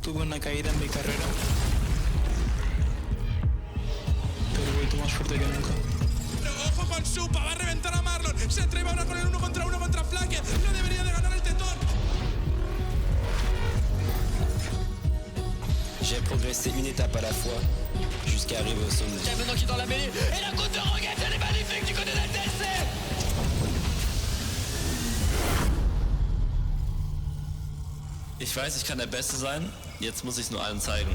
Tuve una caída en mi carrera, pero he vuelto más fuerte que nunca. Ojo con Supa, va a reventar a Marlon. Se atreve ahora con el 1 contra FLICKR. No debería de ganar el tetón. J'ai progressé une étape à la fois jusqu'à arriver au sommet. Maintenant qui est dans la mêlée. Et la côte de Roguette, elle est magnifique du côté de la TC. Ich weiß, ich kann der Beste sein. Jetzt muss ich es nur allen zeigen.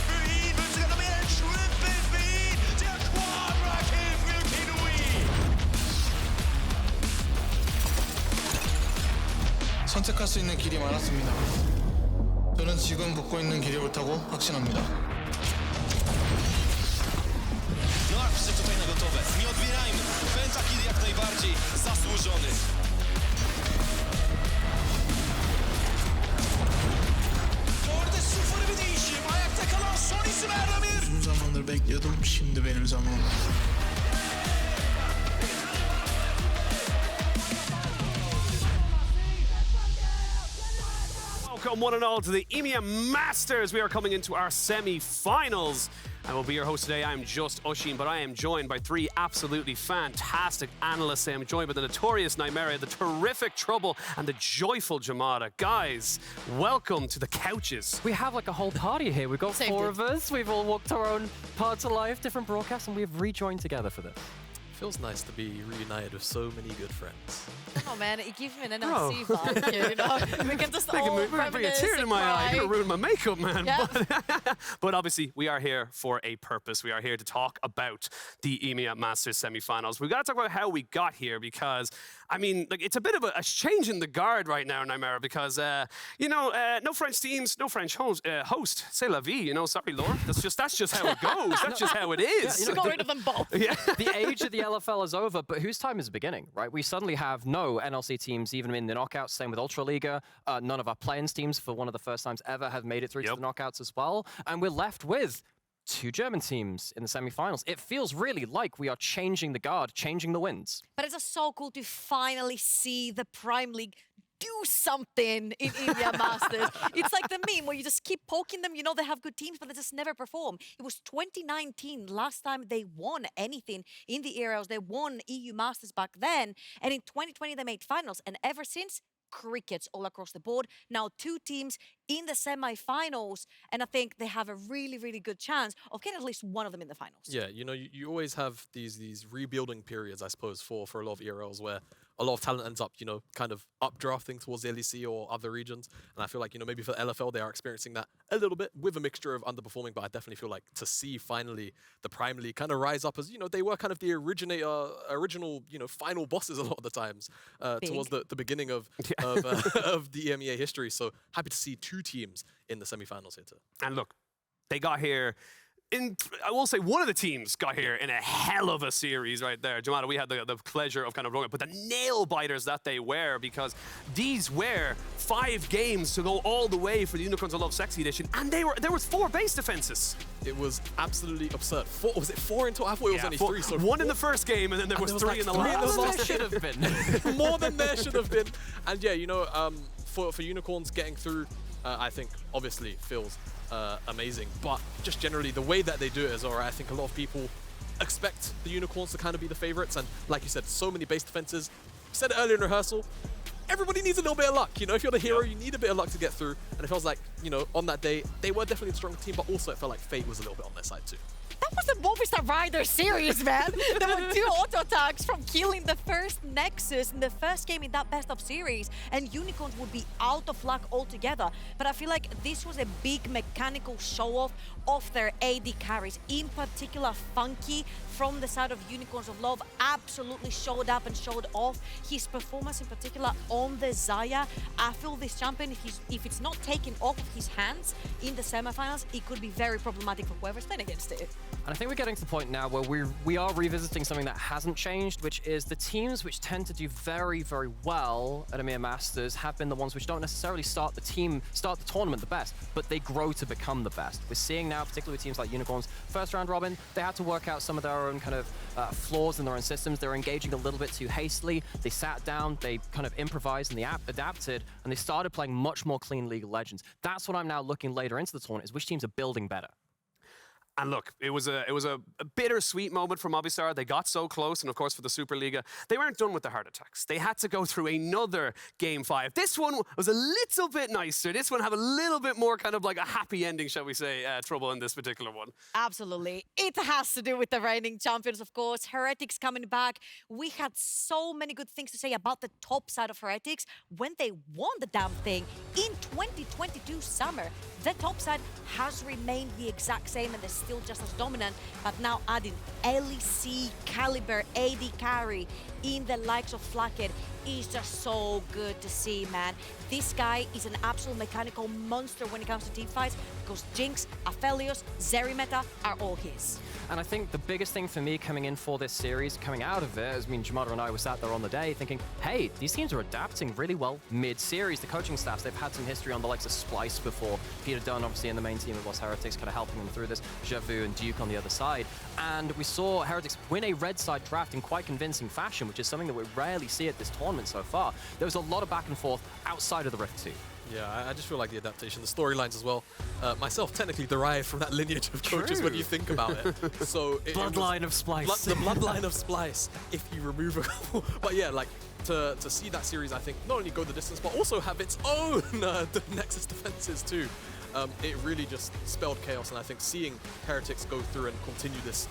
Für ihn wird sogar noch mehr ein Triple für ihn. Der Quadra-Kill für Keduii. 선택할 수 있는 길이 많았습니다. 저는 지금 걷고 있는 길이 옳다고 확신합니다. No a wszyscy tutaj na gotowe. Nie odbierajmy. Pentakill jak najbardziej zasłużony. Orada sıfır bir değişim. Ayakta kalan son isim Elramir. Uzun zamandır bekliyordum. Şimdi benim zamanım. Welcome one and all to the EMEA Masters. We are coming into our semi-finals. I will be your host today. I am just Oshin, but I am joined by three absolutely fantastic analysts. I am joined by the notorious Nymera, the terrific Trouble, and the joyful Jamada. Guys, welcome to the couches. We have like a whole party here. We've got Same four thing. of us. We've all walked our own parts of life, different broadcasts, and we've rejoined together for this. Feels nice to be reunited with so many good friends. Oh man, it gives me an Bro. NLC vibe, you know? We can just all Bring a reminisce tear to and my eye. cry. You're gonna ruin my makeup, man. Yeah. But obviously, we are here for a purpose. We are here to talk about the EMEA Masters semi-finals. We've got to talk about how we got here because, I mean, like it's a bit of a change in the guard right now, Nymera, because, no French teams, no French host. C'est la vie, you know. Sorry, Laura. That's just how it goes. That's just how it is. you know, Got rid of them both. Yeah. The age of the LFL is over, but whose time is beginning, right? We suddenly have no NLC teams even in the knockouts. Same with Ultraliga. None of our play-ins teams for one of the first times ever have made it through to the knockouts as well. And we're left with two German teams in the semi-finals. It feels really like we are changing the guard, changing the winds. But it's just so cool to finally see the Prime League do something in EMEA Masters. It's like the meme where you just keep poking them. You know they have good teams, but they just never perform. It was 2019 last time they won anything in the Euros. They won EU Masters back then. And in 2020, they made finals. And ever since, crickets all across the board. Now two teams in the semi-finals, and I think they have a really, really good chance of getting at least one of them in the finals. Yeah, you know, you always have these rebuilding periods, I suppose, for a lot of ERLs where a lot of talent ends up, kind of updrafting towards the LEC or other regions. And I feel like, maybe for the LFL, they are experiencing that a little bit with a mixture of underperforming, but I definitely feel like to see finally the Prime League kind of rise up as, they were kind of the original, final bosses a lot of the times towards the beginning of the EMEA history. So happy to see two teams in the semi-finals here too. And look, they got here. I will say one of the teams got here in a hell of a series right there. Jamada, we had the pleasure of kind of running it, but the nail biters that they were, because these were 5 games to go all the way for the Unicorns of Love Sexy Edition, and there was 4 base defenses. It was absolutely absurd. Was it 4 in total? I thought it was only 3. So 1 in the first game, and then there was 3 in the last. There should have been. More than there should have been. And yeah, for Unicorns getting through, I think obviously feels amazing, but just generally the way that they do it is alright. I think a lot of people expect the Unicorns to kind of be the favorites, and like you said, so many base defenses. Said it earlier in rehearsal, everybody needs a little bit of luck. If you're the hero, you need a bit of luck to get through, and it feels like, on that day, they were definitely the stronger team, but also it felt like fate was a little bit on their side too. That was the Movistar Rider series, man. There were 2 auto attacks from killing the first Nexus in the first game in that best of series, and Unicorns would be out of luck altogether. But I feel like this was a big mechanical show-off of their AD carries. In particular, Funky from the side of Unicorns of Love absolutely showed up and showed off his performance, in particular on the Xayah. I feel this champion, if it's not taken off of his hands in the semifinals, it could be very problematic for whoever's playing against it. And I think we're getting to the point now where we are revisiting something that hasn't changed, which is the teams which tend to do very, very well at EMEA Masters have been the ones which don't necessarily start the tournament the best, but they grow to become the best. We're seeing now, particularly with teams like Unicorns, first round robin, they had to work out some of their own kind of flaws in their own systems. They were engaging a little bit too hastily. They sat down, they kind of improvised and they adapted, and they started playing much more clean League of Legends. That's what I'm now looking later into the tournament, is which teams are building better. And look, it was a bittersweet moment for Movistar. They got so close, and of course for the Superliga, they weren't done with the heart attacks. They had to go through another Game 5. This one was a little bit nicer. This one had a little bit more kind of like a happy ending, shall we say, Trouble in this particular one. Absolutely. It has to do with the reigning champions, of course. Heretics coming back. We had so many good things to say about the top side of Heretics when they won the damn thing in 2022 summer. The top side has remained the exact same and they're still just as dominant, but now adding LEC caliber AD carry in the likes of FLICKR is just so good to see, man. This guy is an absolute mechanical monster when it comes to team fights because Jinx, Aphelios, Zeri meta are all his. And I think the biggest thing for me coming in for this series, coming out of it, Jamada and I were sat there on the day thinking, hey, these teams are adapting really well mid-series. The coaching staffs, they've had some history on the likes of Splice before. Peter Dunn, obviously, in the main team of Lost Heretics, kind of helping them through this. Javu and Duke on the other side. And we saw Heretics win a red side draft in quite convincing fashion, which is something that we rarely see at this tournament so far. There was a lot of back and forth outside of the Rift 2. Yeah, I just feel like the adaptation, the storylines as well, myself technically derived from that lineage of coaches when you think about it. So Bloodline of Splice. The bloodline of Splice, if you remove a couple. But yeah, like, to see that series, I think, not only go the distance, but also have its own Nexus defenses too. It really just spelled chaos, and I think seeing Heretics go through and continue this,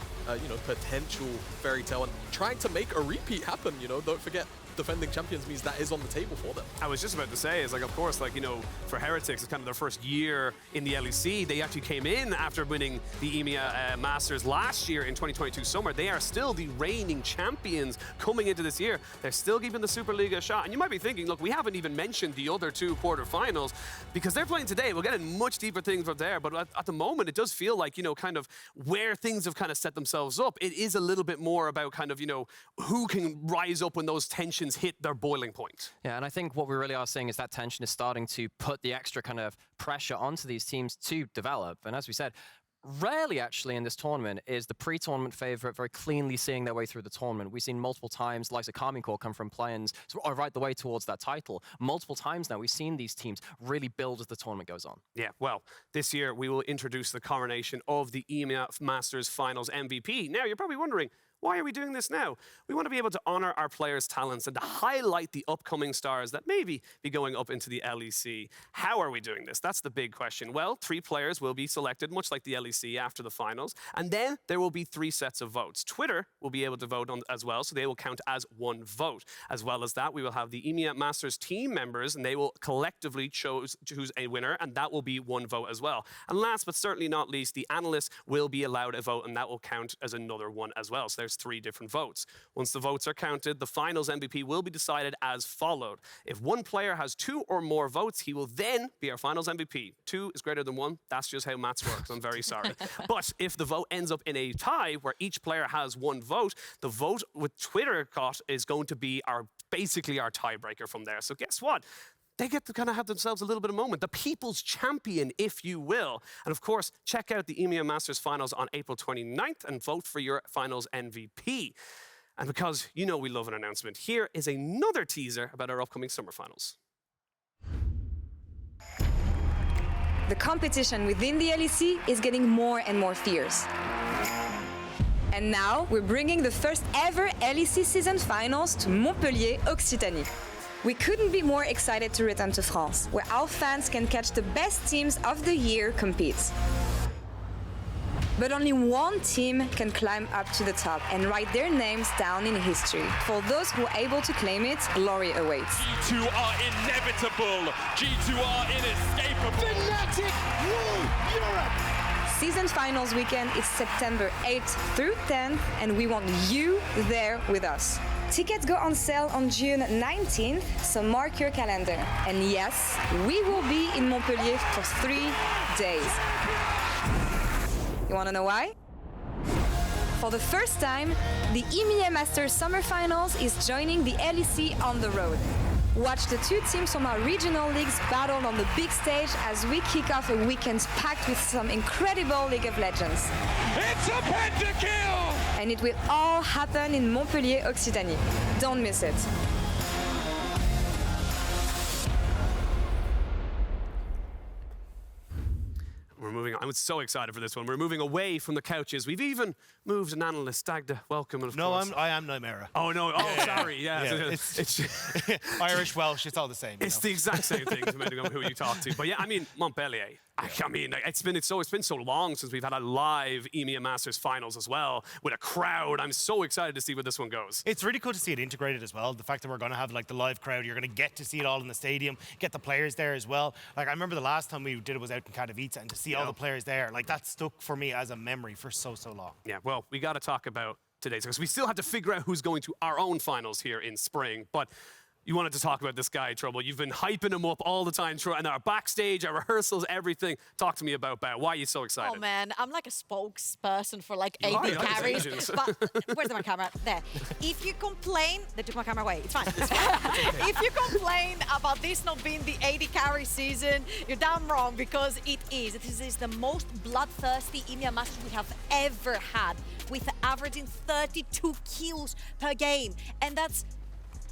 potential fairy tale and trying to make a repeat happen, don't forget, defending champions means that is on the table for them. I was just about to say, is like, of course, like, for Heretics, it's kind of their first year in the LEC. They actually came in after winning the EMEA Masters last year in 2022 summer. They are still the reigning champions coming into this year. They're still giving the Superliga a shot. And you might be thinking, look, we haven't even mentioned the other two quarterfinals because they're playing today. We'll get in much deeper things from there. But at the moment, it does feel like, kind of where things have kind of set themselves up. It is a little bit more about kind of, who can rise up when those tensions hit their boiling point. Yeah, and I think what we really are seeing is that tension is starting to put the extra kind of pressure onto these teams to develop. And as we said, rarely actually in this tournament is the pre-tournament favorite very cleanly seeing their way through the tournament. We've seen multiple times, like the Karmine Corps come from play-ins right the way towards that title. Multiple times now, we've seen these teams really build as the tournament goes on. Yeah, well, this year we will introduce the coronation of the EMEA Masters Finals MVP. Now, you're probably wondering, why are we doing this now? We want to be able to honor our players' talents and to highlight the upcoming stars that maybe be going up into the LEC. How are we doing this? That's the big question. Well, 3 players will be selected, much like the LEC after the finals, and then there will be 3 sets of votes. Twitter will be able to vote on as well, so they will count as 1 vote. As well as that, we will have the EMEA Masters team members, and they will collectively choose a winner, and that will be 1 vote as well. And last but certainly not least, the analysts will be allowed a vote, and that will count as another 1 as well. So there's 3 different votes. Once the votes are counted, the finals MVP will be decided as followed. If one player has 2 or more votes, he will then be our finals MVP. 2 is greater than 1. That's just how maths works. I'm very sorry. But if the vote ends up in a tie where each player has 1 vote, the vote with Twitter got is going to be basically our tiebreaker from there. So guess what? They get to kind of have themselves a little bit of a moment. The people's champion, if you will. And of course, check out the EMEA Masters Finals on April 29th and vote for your finals MVP. And because we love an announcement, here is another teaser about our upcoming summer finals. The competition within the LEC is getting more and more fierce. And now, we're bringing the first ever LEC season finals to Montpellier, Occitanie. We couldn't be more excited to return to France, where our fans can catch the best teams of the year compete. But only one team can climb up to the top and write their names down in history. For those who are able to claim it, glory awaits. G2 are inevitable. G2 are inescapable. Fnatic rule Europe. Season finals weekend is September 8th through 10th, and we want you there with us. Tickets go on sale on June 19th, so mark your calendar. And yes, we will be in Montpellier for 3 days. You want to know why? For the first time, the EMEA Masters Summer Finals is joining the LEC on the road. Watch the two teams from our regional leagues battle on the big stage as we kick off a weekend packed with some incredible League of Legends. It's a pentakill! And it will all happen in Montpellier, Occitanie. Don't miss it. We're moving on. I'm so excited for this one. We're moving away from the couches. We've even moved an analyst, Dagda. Welcome, and of course. I am no Mera. Oh, no. Oh, sorry. Yeah. It's Irish, Welsh, it's all the same. It's the exact same thing, depending on who you talk to. But yeah, I mean, Montpellier. I mean, like, it's been so long since we've had a live EMEA Masters finals as well with a crowd. I'm so excited to see where this one goes. It's really cool to see it integrated as well. The fact that we're going to have like the live crowd, you're going to get to see it all in the stadium, get the players there as well. Like I remember the last time we did it was out in Katowice, and to see all the players there, like that stuck for me as a memory for so long. Yeah, well, we got to talk about today's because we still have to figure out who's going to our own finals here in spring, but. You wanted to talk about this guy, Trouble. You've been hyping him up all the time through and our backstage, our rehearsals, everything. Talk to me about Bao. Why are you so excited? Oh man, I'm like a spokesperson for like AD carries. But where's my camera? There. If you complain, they took my camera away. It's fine. It's fine. If you complain about this not being the AD carry season, you're damn wrong because it is. This is the most bloodthirsty EMEA Masters we have ever had, with averaging 32 kills per game, and that's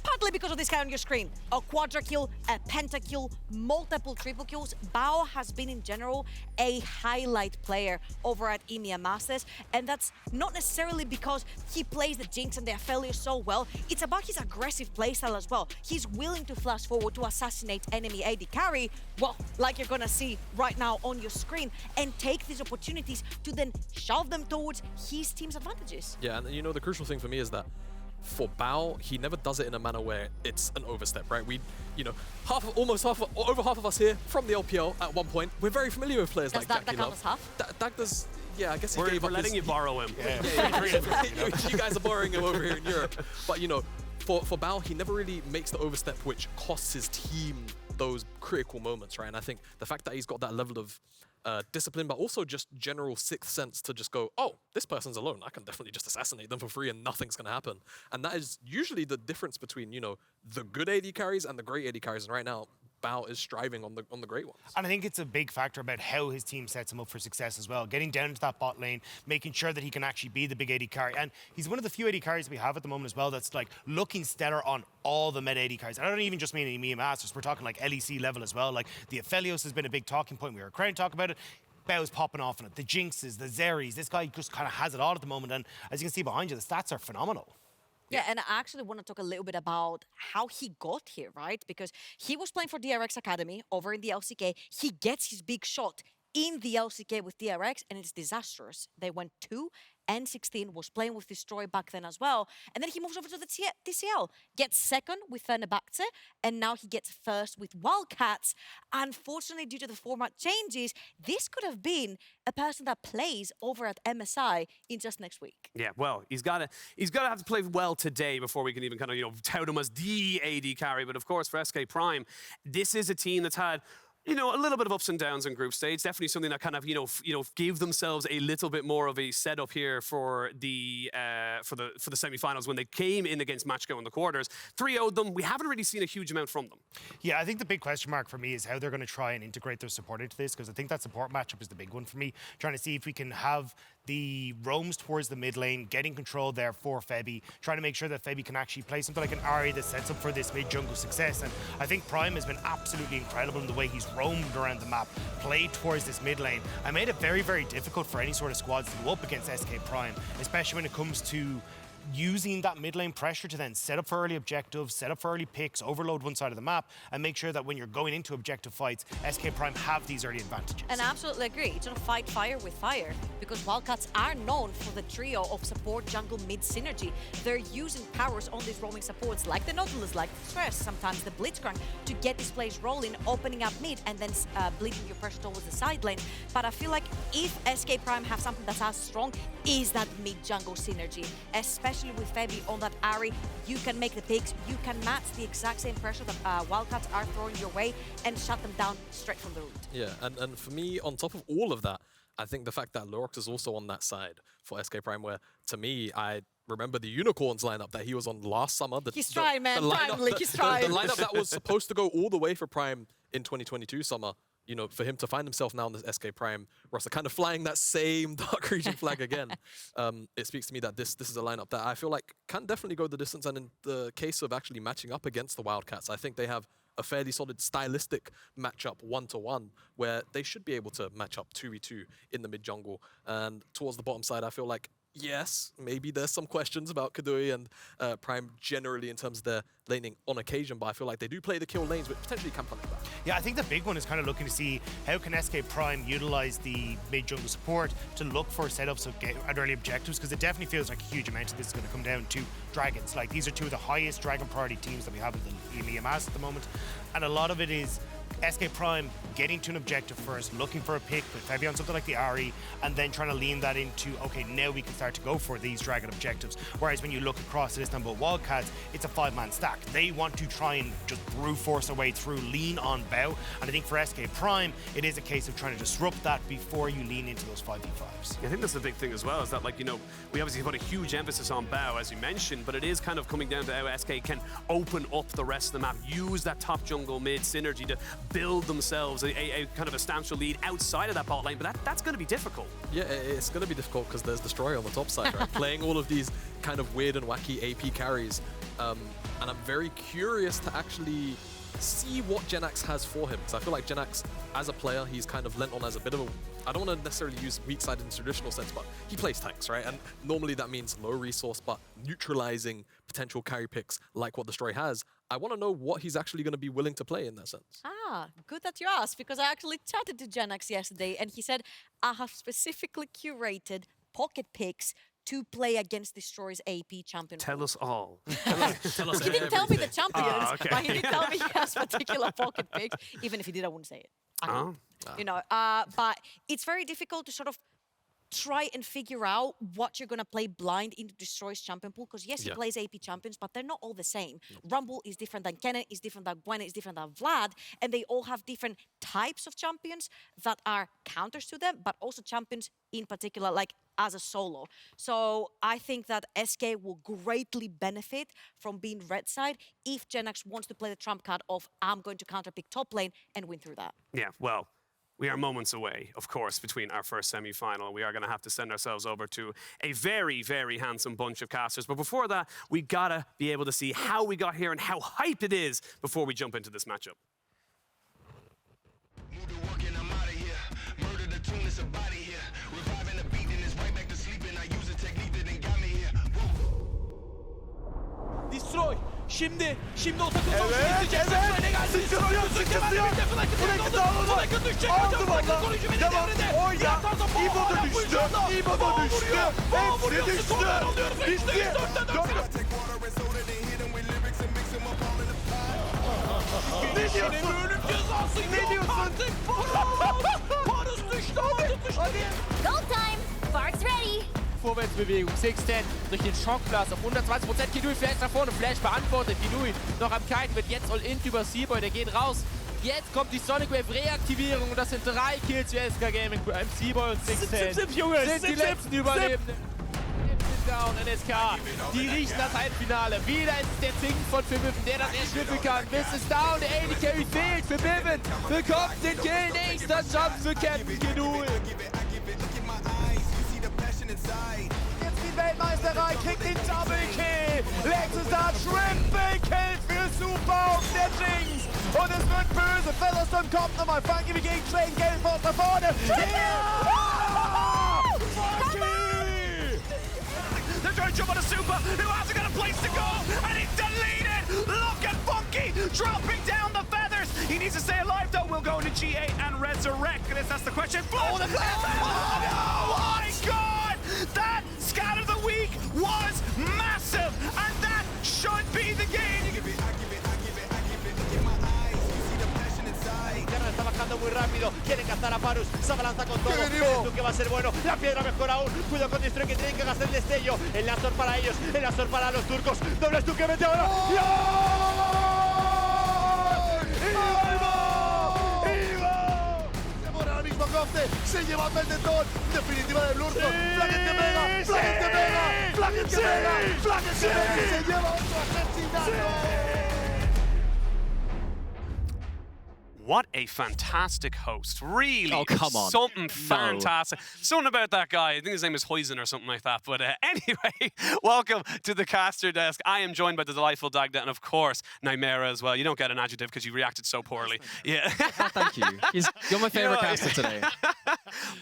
partly because of this guy on your screen. A quadra kill, a pentakill, multiple triple kills. Bao has been in general a highlight player over at EMEA Masters, and that's not necessarily because he plays the Jinx and the Aphelios so well. It's about his aggressive playstyle as well. He's willing to flash forward to assassinate enemy AD carry, well, like you're gonna see right now on your screen, and take these opportunities to then shove them towards his team's advantages. Yeah, and you know, the crucial thing for me is that for Bao, he never does it in a manner where it's an overstep, right? We, you know, over half of us here from the LPL at one point, we're very familiar with players like Jackie Love. Dagda's, yeah, I guess he gave up. We're letting you borrow him. You guys are borrowing him over here in Europe. But, you know, for Bao, he never really makes the overstep which costs his team those critical moments, right? And I think the fact that he's got that level of discipline, but also just general sixth sense to just go, oh, this person's alone. I can definitely just assassinate them for free and nothing's going to happen. And that is usually the difference between, you know, the good AD carries and the great AD carries. And right now, Bao is striving on the great ones. And I think it's a big factor about how his team sets him up for success as well. Getting down to that bot lane, making sure that he can actually be the big AD carry. And he's one of the few AD carries we have at the moment as well that's like looking stellar on all the meta AD carries. And I don't even just mean in EMEA Masters. We're talking like LEC level as well. Like the Aphelios has been a big talking point. We were crowd talk about it. Bao's popping off on it. The Jinxes, the Zeris. This guy just kind of has it all at the moment. And as you can see behind you, the stats are phenomenal. Yeah, and I actually want to talk a little bit about how he got here, right? Because he was playing for DRX Academy over in the LCK. He gets his big shot in the LCK with DRX, and it's disastrous. They went 2-16, was playing with Destroy back then as well. And then he moves over to the TCL, gets second with Fenerbahce, and now he gets first with Wildcats. Unfortunately, due to the format changes, this could have been a person that plays over at MSI in just next week. Yeah, well, he's got to have to play well today before we can even kind of, you know, tout him as the AD carry. But of course, for SK Prime, this is a team that's had, you know, a little bit of ups and downs in group stage. Definitely something that kind of, you know, gave themselves a little bit more of a setup here for the semi-finals when they came in against Matchgo in the quarters. 3-0'd them. We haven't really seen a huge amount from them. Yeah, I think the big question mark for me is how they're going to try and integrate their support into this, because I think that support matchup is the big one for me. Trying to see if we can have the roams towards the mid lane, getting control there for Febi, trying to make sure that Febi can actually play something like an Ahri that sets up for this mid-jungle success. And I think Prime has been absolutely incredible in the way he's roamed around the map, played towards this mid lane, and made it very, very difficult for any sort of squads to go up against SK Prime, especially when it comes to using that mid lane pressure to then set up for early objectives, set up for early picks, overload one side of the map, and make sure that when you're going into objective fights, SK Prime have these early advantages. And I absolutely agree. It's gonna fight fire with fire, because Wildcats are known for the trio of support jungle mid synergy. They're using powers on these roaming supports like the Nautilus, like the Stress, sometimes the Blitzcrank, to get these plays rolling, opening up mid, and then bleeding your pressure towards the side lane. But I feel like if SK Prime have something that's as strong, is that mid jungle synergy, especially with Febi on that Ahri. You can make the picks, you can match the exact same pressure that Wildcats are throwing your way and shut them down straight from the root. Yeah, and for me, on top of all of that, I think the fact that Lurox is also on that side for SK Prime, where to me, I remember the Unicorns lineup that he was on last summer. He's trying, man. Finally, he's trying. The lineup that was supposed to go all the way for Prime in 2022 summer. You know, for him to find himself now in the SK Prime roster, kind of flying that same Dark Region flag again, it speaks to me that this is a lineup that I feel like can definitely go the distance. And in the case of actually matching up against the Wildcats, I think they have a fairly solid stylistic matchup 1-to-1, where they should be able to match up 2v2 in the mid jungle. And towards the bottom side, I feel like, yes, maybe there's some questions about Keduii and Prime generally in terms of their laning on occasion, but I feel like they do play the kill lanes, which potentially can punish that. Yeah, I think the big one is kind of looking to see how can SK Prime utilize the mid jungle support to look for setups of early objectives, because it definitely feels like a huge amount of this is going to come down to Dragons. Like, these are two of the highest Dragon priority teams that we have in the EMEA Mass at the moment, and a lot of it is SK Prime getting to an objective first, looking for a pick with Febi on something like the Ahri, and then trying to lean that into, okay, now we can start to go for these Dragon objectives. Whereas when you look across at Istanbul Wildcats, it's a 5-man stack. They want to try and just brute force their way through, lean on bow, and I think for SK Prime, it is a case of trying to disrupt that before you lean into those 5v5s. I think that's the big thing as well, is that, like, you know, we obviously put a huge emphasis on bow, as you mentioned, but it is kind of coming down to how SK can open up the rest of the map, use that top jungle mid synergy to build themselves a kind of a substantial lead outside of that bot lane, but that's going to be difficult. Yeah, it's going to be difficult because there's Destroyer on the top side, right? Playing all of these kind of weird and wacky AP carries. And I'm very curious to actually see what Jenax has for him, because I feel like Jenax, as a player, he's kind of lent on as a bit of a, I don't want to necessarily use weak side in the traditional sense, but he plays tanks, right? And normally that means low resource, but neutralizing potential carry picks like what Destroy has. I want to know what he's actually going to be willing to play in that sense. Ah, good that you asked, because I actually chatted to Jenax yesterday, and he said, I have specifically curated pocket picks to play against Destroy's AP champion. Tell us all. Tell us He didn't tell me the champions, okay. but he did tell me he has particular pocket picks. Even if he did, I wouldn't say it. You know, but it's very difficult to sort of try and figure out what you're going to play blind into Destroy's champion pool, because yes, he plays AP champions, but they're not all the same. Rumble is different than Kennen, is different than Gwen, is different than Vlad, and they all have different types of champions that are counters to them, but also champions in particular, like as a solo. So I think that SK will greatly benefit from being red side if Jenax wants to play the trump card of, I'm going to counterpick top lane and win through that. Yeah, well, we are moments away, of course, between our first semi-final. We are going to have to send ourselves over to a very, very handsome bunch of casters. But before that, we got to be able to see how we got here and how hype it is before we jump into this matchup. Destroy. Şimdi o takım evet. Sıçrıyor. Flicker dağıldı. Aldı valla. Devam. Oyna. İbo da düştü. Hepsi düştü. Bitti. Ne diyorsun? Ölüm cezası. Ne diyorsun? Parus düştü. Hadi. Goal time. Sparks ready. Vorwärtsbewegung, 6-10 durch den Schockblast auf 120%. Keduii flash nach vorne, Flash beantwortet. Keduii noch am Kiten, wird jetzt all in über Seaboy, der geht raus. Jetzt kommt die Sonic Wave Reaktivierung und das sind 3 Kills für SK Gaming. Seaboy und 6-10 sind die letzten Überlebenden. Down NSK, die riechen das Halbfinale. Wieder ist es der Zink von FEBIVEN, der das erschnüffeln kann. Bis es down, der AD Carry fehlt. FEBIVEN bekommt den Kill. Nächster Chance für Captain Keduii. Jetzt die Weltmeisterei, kriegt den Double Kill. Letztes Start, Triple Kill für Super auf der Jinx. Und es wird böse. Featherstone kommt nochmal. Funky wie gegen Train, Gangplank nach vorne. They're trying to jump on a Super, who hasn't got a place to go, and he's deleted! Look at Funky dropping down the feathers! He needs to stay alive though, we'll go into G8 and resurrect, and that's the question. Oh, the flash! Oh my god! That scat of the week was massive, and that should be the game! Está bajando muy rápido, quiere cazar a Parus, se abalanza con todo, esto que va a ser bueno, la piedra mejor aún, cuidado con Destroy que tienen que gastar el destello, el Lazor para ellos, el Lazor para los turcos, doble tú que mete ahora, ¡Ivo! Se muere ahora mismo Kofte, Kofte se lleva el tendón. Definitiva de Blurto. Flagged que pega. Flagged que pega. Flagged que pega. Flagged que pega. Se lleva otro asesinato. What a fantastic host. Really. Oh, come on. Something fantastic. Something about that guy. I think his name is Huizen or something like that. But anyway, welcome to the caster desk. I am joined by the delightful Dagda and, of course, Nymera as well. You don't get an adjective because you reacted so poorly. Yeah. Oh, thank you. You're my favorite caster today.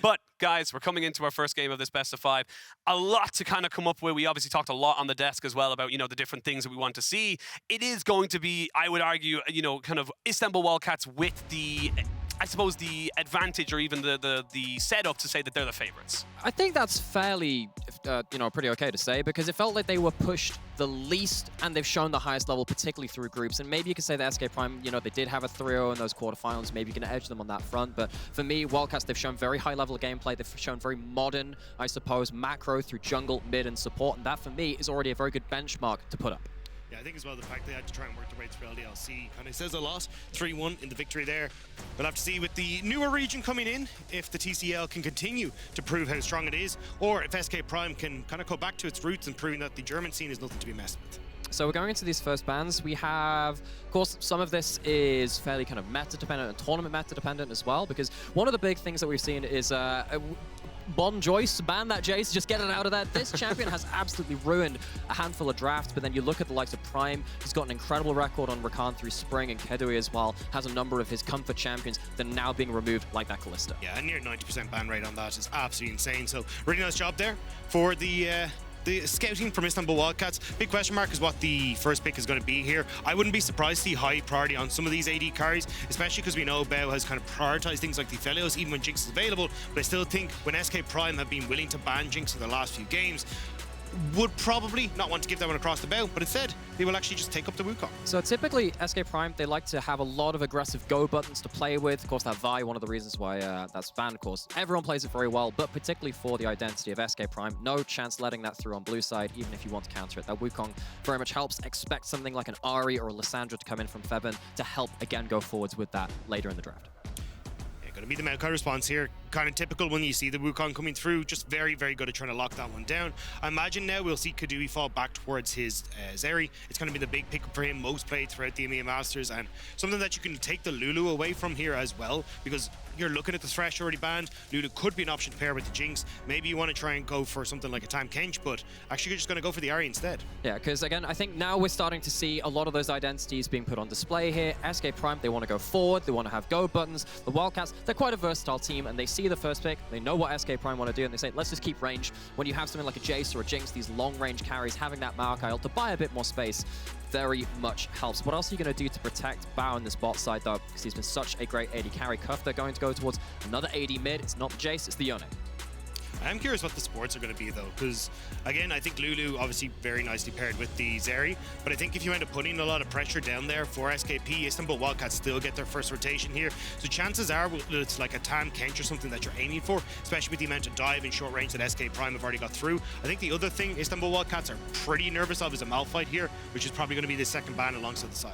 But, guys, we're coming into our first game of this best of 5. A lot to kind of come up with. We obviously talked a lot on the desk as well about, the different things that we want to see. It is going to be, I would argue, kind of Istanbul Wildcats with the, I suppose, the advantage or even the setup to say that they're the favorites. I think that's fairly, pretty okay to say, because it felt like they were pushed the least and they've shown the highest level, particularly through groups. And maybe you could say that SK Prime, they did have a 3-0 in those quarterfinals. Maybe you can edge them on that front. But for me, Wildcats, they've shown very high level of gameplay. They've shown very modern, I suppose, macro through jungle, mid, and support. And that, for me, is already a very good benchmark to put up. Yeah, I think as well the fact they had to try and work their way through LDLC kind of says a lot. 3-1 in the victory there. We'll have to see with the newer region coming in if the TCL can continue to prove how strong it is, or if SK Prime can kind of go back to its roots and proving that the German scene is nothing to be messed with. So we're going into these first bans. We have, of course, some of this is fairly kind of meta-dependent and tournament meta-dependent as well, because one of the big things that we've seen is Bon Joyce, ban that Jace, just get it out of there. This champion has absolutely ruined a handful of drafts, but then you look at the likes of Prime, he's got an incredible record on Rakan through Spring, and Keduii as well has a number of his comfort champions that are now being removed, like that Kalista. Yeah, a near 90% ban rate on that is absolutely insane. So really nice job there for the scouting from Istanbul Wildcats. Big question mark is what the first pick is going to be here. I wouldn't be surprised to see high priority on some of these AD carries, especially because we know Bao has kind of prioritized things like the Felios even when Jinx is available. But I still think when SK Prime have been willing to ban Jinx in the last few games, would probably not want to give that one across the bow, but instead they will actually just take up the Wukong. So typically SK Prime, they like to have a lot of aggressive go buttons to play with. Of course, that Vi, one of the reasons why that's banned, of course. Everyone plays it very well, but particularly for the identity of SK Prime, no chance letting that through on blue side, even if you want to counter it. That Wukong very much helps. Expect something like an Ahri or a Lissandra to come in from FEBIVEN to help, again, go forwards with that later in the draft. Going to be the Maokai response here. Kind of typical when you see the Wukong coming through. Just very, very good at trying to lock that one down. I imagine now we'll see Keduii fall back towards his Zeri. It's going to be the big pickup for him, most played throughout the EMEA Masters, and something that you can take the Lulu away from here as well, because you're looking at the Thresh already banned. Lulu could be an option to pair with the Jinx. Maybe you want to try and go for something like a Tam Kench, but actually you're just going to go for the Ahri instead. Yeah, because again, I think now we're starting to see a lot of those identities being put on display here. SK Prime, they want to go forward, they want to have go buttons. The Wildcats, they're quite a versatile team, and they see the first pick, they know what SK Prime want to do, and they say, let's just keep range. When you have something like a Jace or a Jinx, these long-range carries, having that Maokai ult to buy a bit more space very much helps. What else are you going to do to protect Bao in this bot side, though? Because he's been such a great AD carry. Kofte going to go towards another AD mid. It's not the Jace, it's the Yone. I'm curious what the supports are going to be, though, because, again, I think Lulu obviously very nicely paired with the Zeri, but I think if you end up putting a lot of pressure down there for SKP, Istanbul Wildcats still get their first rotation here, so chances are it's like a Tam Kench or something that you're aiming for, especially with the amount of dive in short range that SK Prime have already got through. I think the other thing Istanbul Wildcats are pretty nervous of is a Malphite here, which is probably going to be the second ban alongside the Sion.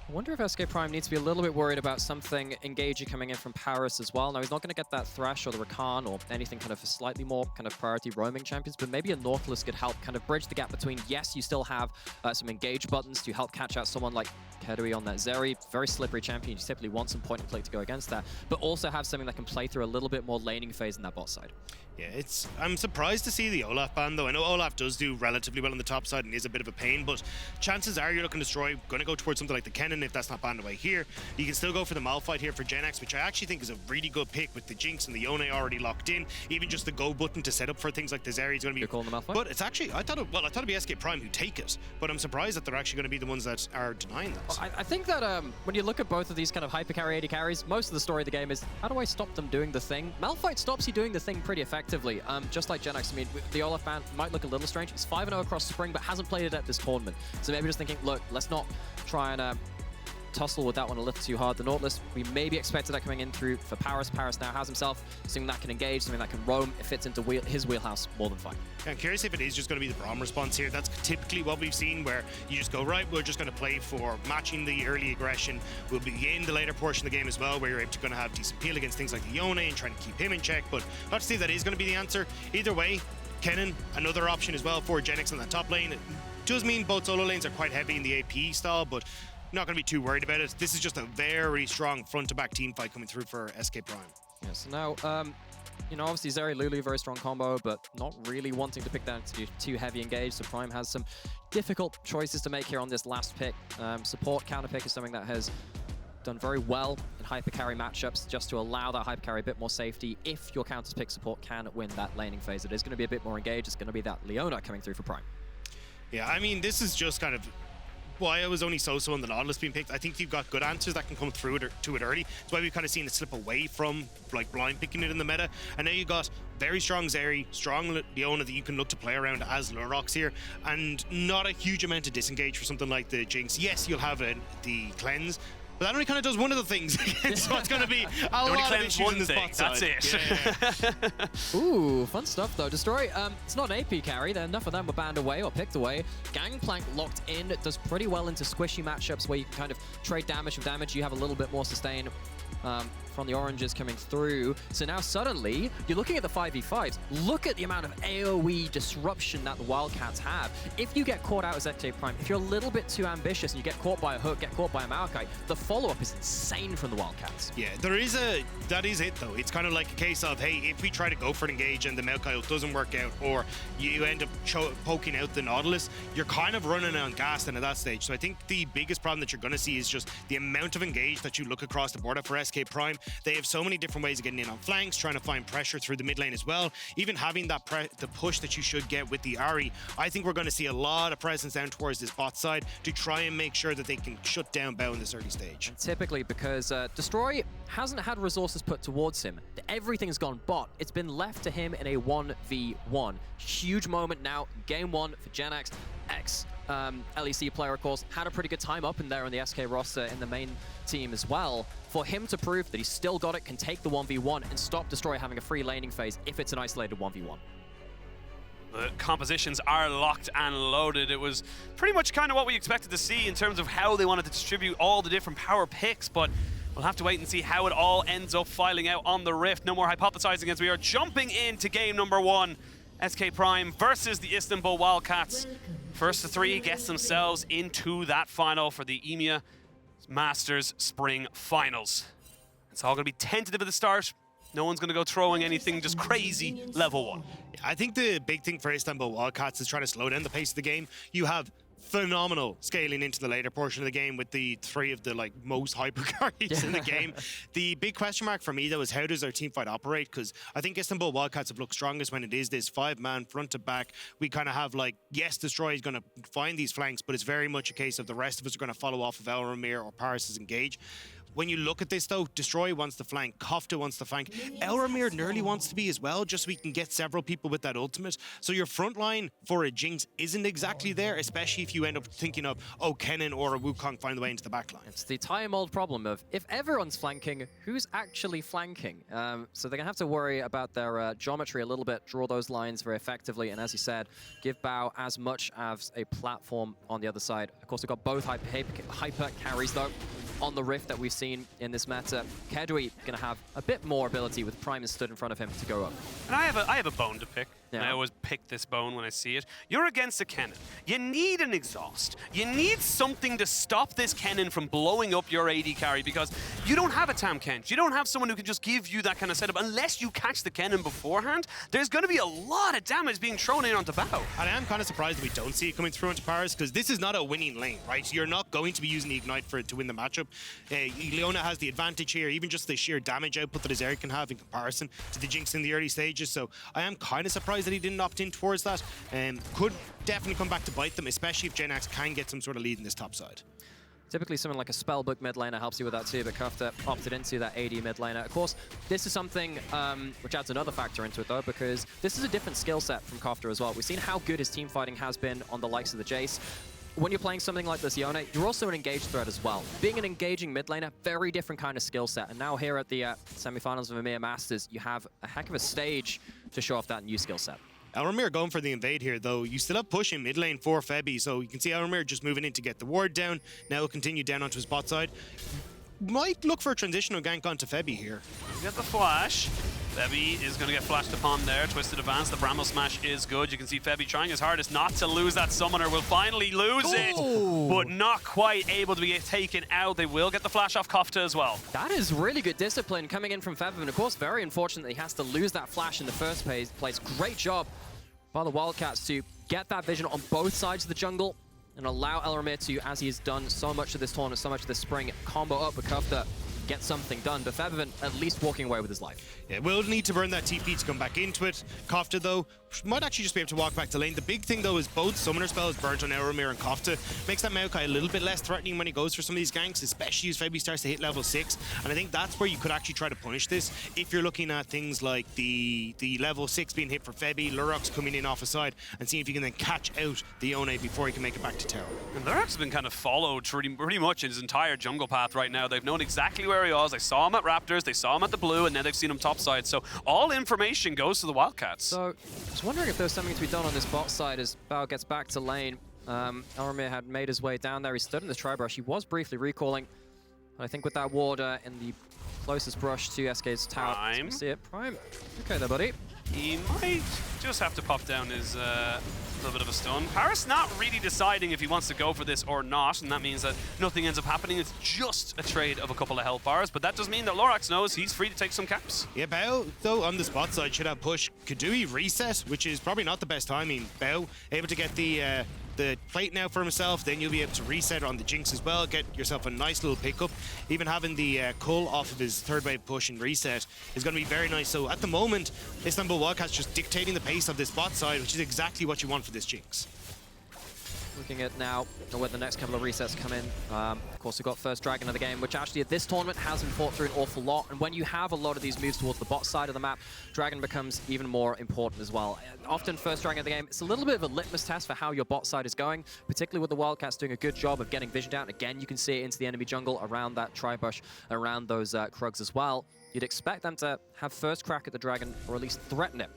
I wonder if SK Prime needs to be a little bit worried about something engaging coming in from Parus as well. Now, he's not going to get that Thresh or the Rakan or anything kind of slightly more kind of priority roaming champions, but maybe a Nautilus could help kind of bridge the gap between, yes, you still have some engage buttons to help catch out someone like Keduii on that Zeri, very slippery champion. You typically want some point and click to go against that, but also have something that can play through a little bit more laning phase in that bot side. Yeah, I'm surprised to see the Olaf ban, though. I know Olaf does do relatively well on the top side and is a bit of a pain, but chances are you're looking to destroy, going to go towards something like the Kennen if that's not banned away here. You can still go for the Malphite here for Gen X, which I actually think is a really good pick with the Jinx and the Yone already locked in. Even just the go button to set up for things like the Zeri is going to be... You're calling the Malphite? But it's actually, I thought it'd be SK Prime who take it, but I'm surprised that they're actually going to be the ones that are denying that. I think that when you look at both of these kind of hyper carry AD carries, most of the story of the game is, how do I stop them doing the thing? Malphite stops you doing the thing pretty effectively. Just like Gen X, I mean, the Olaf ban might look a little strange. It's 5-0 across Spring, but hasn't played it at this tournament. So maybe just thinking, look, let's not try and tussle with that one a little too hard. The Nautilus, we maybe expected that coming in through for Parus. Parus now has himself something that can engage, something that can roam. It fits into his wheelhouse more than fine. Yeah, I'm curious if it is just going to be the Braum response here. That's typically what we've seen, where you just go, right, we're just going to play for matching the early aggression. We'll begin the later portion of the game as well, where you're able to have decent peel against things like the Yone and trying to keep him in check. But not to say that is going to be the answer. Either way, Kennen, another option as well for Genix on that top lane. It does mean both solo lanes are quite heavy in the AP style, but not going to be too worried about it. This is just a very strong front-to-back team fight coming through for SK Prime. Yeah, so now, you know, obviously Zeri, Lulu, very strong combo, but not really wanting to pick that to too heavy engage. So Prime has some difficult choices to make here on this last pick. Support counter pick is something that has done very well in hyper carry matchups, just to allow that hyper carry a bit more safety. If your counters pick support can win that laning phase, it is going to be a bit more engaged. It's going to be that Leona coming through for Prime. Yeah, I mean, this is just kind of why I was only so-so on the Nautilus being picked. I think you've got good answers that can come through to it early. That's why we've kind of seen it slip away from like blind picking it in the meta. And now you got very strong Zeri, strong Leona that you can look to play around as Lurox here, and not a huge amount of disengage for something like the Jinx. Yes, you'll have the cleanse, but that only kind of does one of the things. So it's going to be a lot of issues in the spot side. That's it. Yeah. Ooh, fun stuff though. Destroy, it's not an AP carry. Enough of them were banned away or picked away. Gangplank locked in. It does pretty well into squishy matchups where you can kind of trade damage with damage. You have a little bit more sustain from the oranges coming through. So now suddenly, you're looking at the 5v5s. Look at the amount of AoE disruption that the Wildcats have. If you get caught out as SK Prime, if you're a little bit too ambitious and you get caught by a hook, get caught by a Maokai, the follow-up is insane from the Wildcats. Yeah, that is it though. It's kind of like a case of, hey, if we try to go for an engage and the Maokai doesn't work out, or you end up poking out the Nautilus, you're kind of running on gas then at that stage. So I think the biggest problem that you're going to see is just the amount of engage that you look across the board at for SK Prime. They have so many different ways of getting in on flanks, trying to find pressure through the mid lane as well. Even having that the push that you should get with the Ahri, I think we're going to see a lot of presence down towards this bot side to try and make sure that they can shut down Bao in this early stage. And typically because Destroy hasn't had resources put towards him. Everything's gone bot. It's been left to him in a 1v1. Huge moment now, game one for GenX. LEC player, of course, had a pretty good time up in there on the SK roster in the main team as well. For him to prove that he's still got it, can take the 1v1 and stop Destroy having a free laning phase if it's an isolated 1v1. The compositions are locked and loaded. It was pretty much kind of what we expected to see in terms of how they wanted to distribute all the different power picks, but we'll have to wait and see how it all ends up filing out on the Rift. No more hypothesizing as we are jumping into game number one. SK Prime versus the Istanbul Wildcats. First to three gets themselves into that final for the EMEA Masters Spring Finals. It's all going to be tentative at the start. No one's going to go throwing anything just crazy level one. I think the big thing for Istanbul Wildcats is trying to slow down the pace of the game. You have phenomenal scaling into the later portion of the game with the three of the most hyper carries in the game. The big question mark for me though is how does our team fight operate? Because I think Istanbul Wildcats have looked strongest when it is this 5-man front to back. We kind of have yes, Destroy is going to find these flanks, but it's very much a case of the rest of us are going to follow off of Elramir or Parus' engage. When you look at this though, Destroy wants to flank, Kofte wants to flank, Elramir nearly wants to be as well, just so we can get several people with that ultimate. So your front line for a Jinx isn't exactly there, especially if you end up thinking of, oh, Kennen or a Wukong find the way into the back line. It's the time-old problem of, if everyone's flanking, who's actually flanking? So they're going to have to worry about their geometry a little bit, draw those lines very effectively, and as you said, give Bao as much as a platform on the other side. Of course, we've got both hyper carries though on the Rift that we've seen in this meta. Keduii going to have a bit more ability with Prime stood in front of him to go up. And I have a bone to pick. Yeah. And I always pick this bone when I see it. You're against a Kennen. You need an exhaust. You need something to stop this Kennen from blowing up your AD carry, because you don't have a Tam Kench. You don't have someone who can just give you that kind of setup. Unless you catch the Kennen beforehand, there's going to be a lot of damage being thrown in onto Bao. And I am kind of surprised that we don't see it coming through into Parus, because this is not a winning lane, right? You're not going to be using the Ignite for it to win the matchup. Leona has the advantage here, even just the sheer damage output that Zeri can have in comparison to the Jinx in the early stages. So I am kind of surprised that he didn't opt in towards that. Could definitely come back to bite them, especially if GenX can get some sort of lead in this top side. Typically someone like a Spellbook mid laner helps you with that too, but Kofte opted into that AD mid laner. Of course, this is something which adds another factor into it though, because this is a different skill set from Kofte as well. We've seen how good his team fighting has been on the likes of the Jace. when you're playing something like this, Yone, you're also an engaged threat as well. Being an engaging mid laner, very different kind of skill set. And now here at the semifinals of EMEA Masters, you have a heck of a stage to show off that new skill set. Elramir going for the invade here, though. You still have pushing mid lane for Febi, so you can see Elramir just moving in to get the ward down. Now he'll continue down onto his bot side. Might look for a transitional gank onto Febi here. Get the flash. Febi is going to get flashed upon there. Twisted advance. The Bramble Smash is good. You can see Febi trying his hardest not to lose that summoner. Will finally lose it, but not quite able to be taken out. They will get the flash off Kofte as well. That is really good discipline coming in from FEBIVEN. Of course, very unfortunate that he has to lose that flash in the first place. Great job by the Wildcats to get that vision on both sides of the jungle and allow Elramir to, as he has done so much of this tournament, so much of this spring, combo up with Kofte, get something done. But FEBIVEN at least walking away with his life. Yeah, will need to burn that TP to come back into it. Kofte, though, might actually just be able to walk back to lane. The big thing, though, is both summoner spells burnt on Elramir and Kofte. Makes that Maokai a little bit less threatening when he goes for some of these ganks, especially as Febi starts to hit level 6. And I think that's where you could actually try to punish this. If you're looking at things like the level 6 being hit for Febi, Lurox coming in off a side, and seeing if you can then catch out the Yone before he can make it back to tower. And Lurox has been kind of followed pretty much his entire jungle path right now. They've known exactly where he was. They saw him at Raptors, they saw him at the blue, and now they've seen him topside. So all information goes to the Wildcats. So I was wondering if there was something to be done on this bot side as Bao gets back to lane. Elramir had made his way down there. He stood in the tri-brush. He was briefly recalling. I think with that ward in the closest brush to SK's tower. Prime. See it. Prime. Okay there, buddy. He might just have to pop down his little bit of a stun. Parus not really deciding if he wants to go for this or not, and that means that nothing ends up happening. It's just a trade of a couple of health bars, but that does mean that Lurox knows he's free to take some caps. Yeah, Bao, though, on the spot side should have push Keduii reset, which is probably not the best timing. Bao able to get the plate now for himself, then you'll be able to reset on the Jinx as well, get yourself a nice little pickup. Even having the cull off of his third wave push and reset is going to be very nice. So at the moment, Istanbul Wildcats just dictating the pace of this bot side, which is exactly what you want for this Jinx. Looking at now where the next couple of resets come in. Of course, we've got first Dragon of the game, which actually at this tournament hasn't fought through an awful lot. And when you have a lot of these moves towards the bot side of the map, Dragon becomes even more important as well. Often first Dragon of the game, it's a little bit of a litmus test for how your bot side is going, particularly with the Wildcats doing a good job of getting vision down. Again, you can see it into the enemy jungle around that tri-bush, around those Krugs as well. You'd expect them to have first crack at the Dragon, or at least threaten it.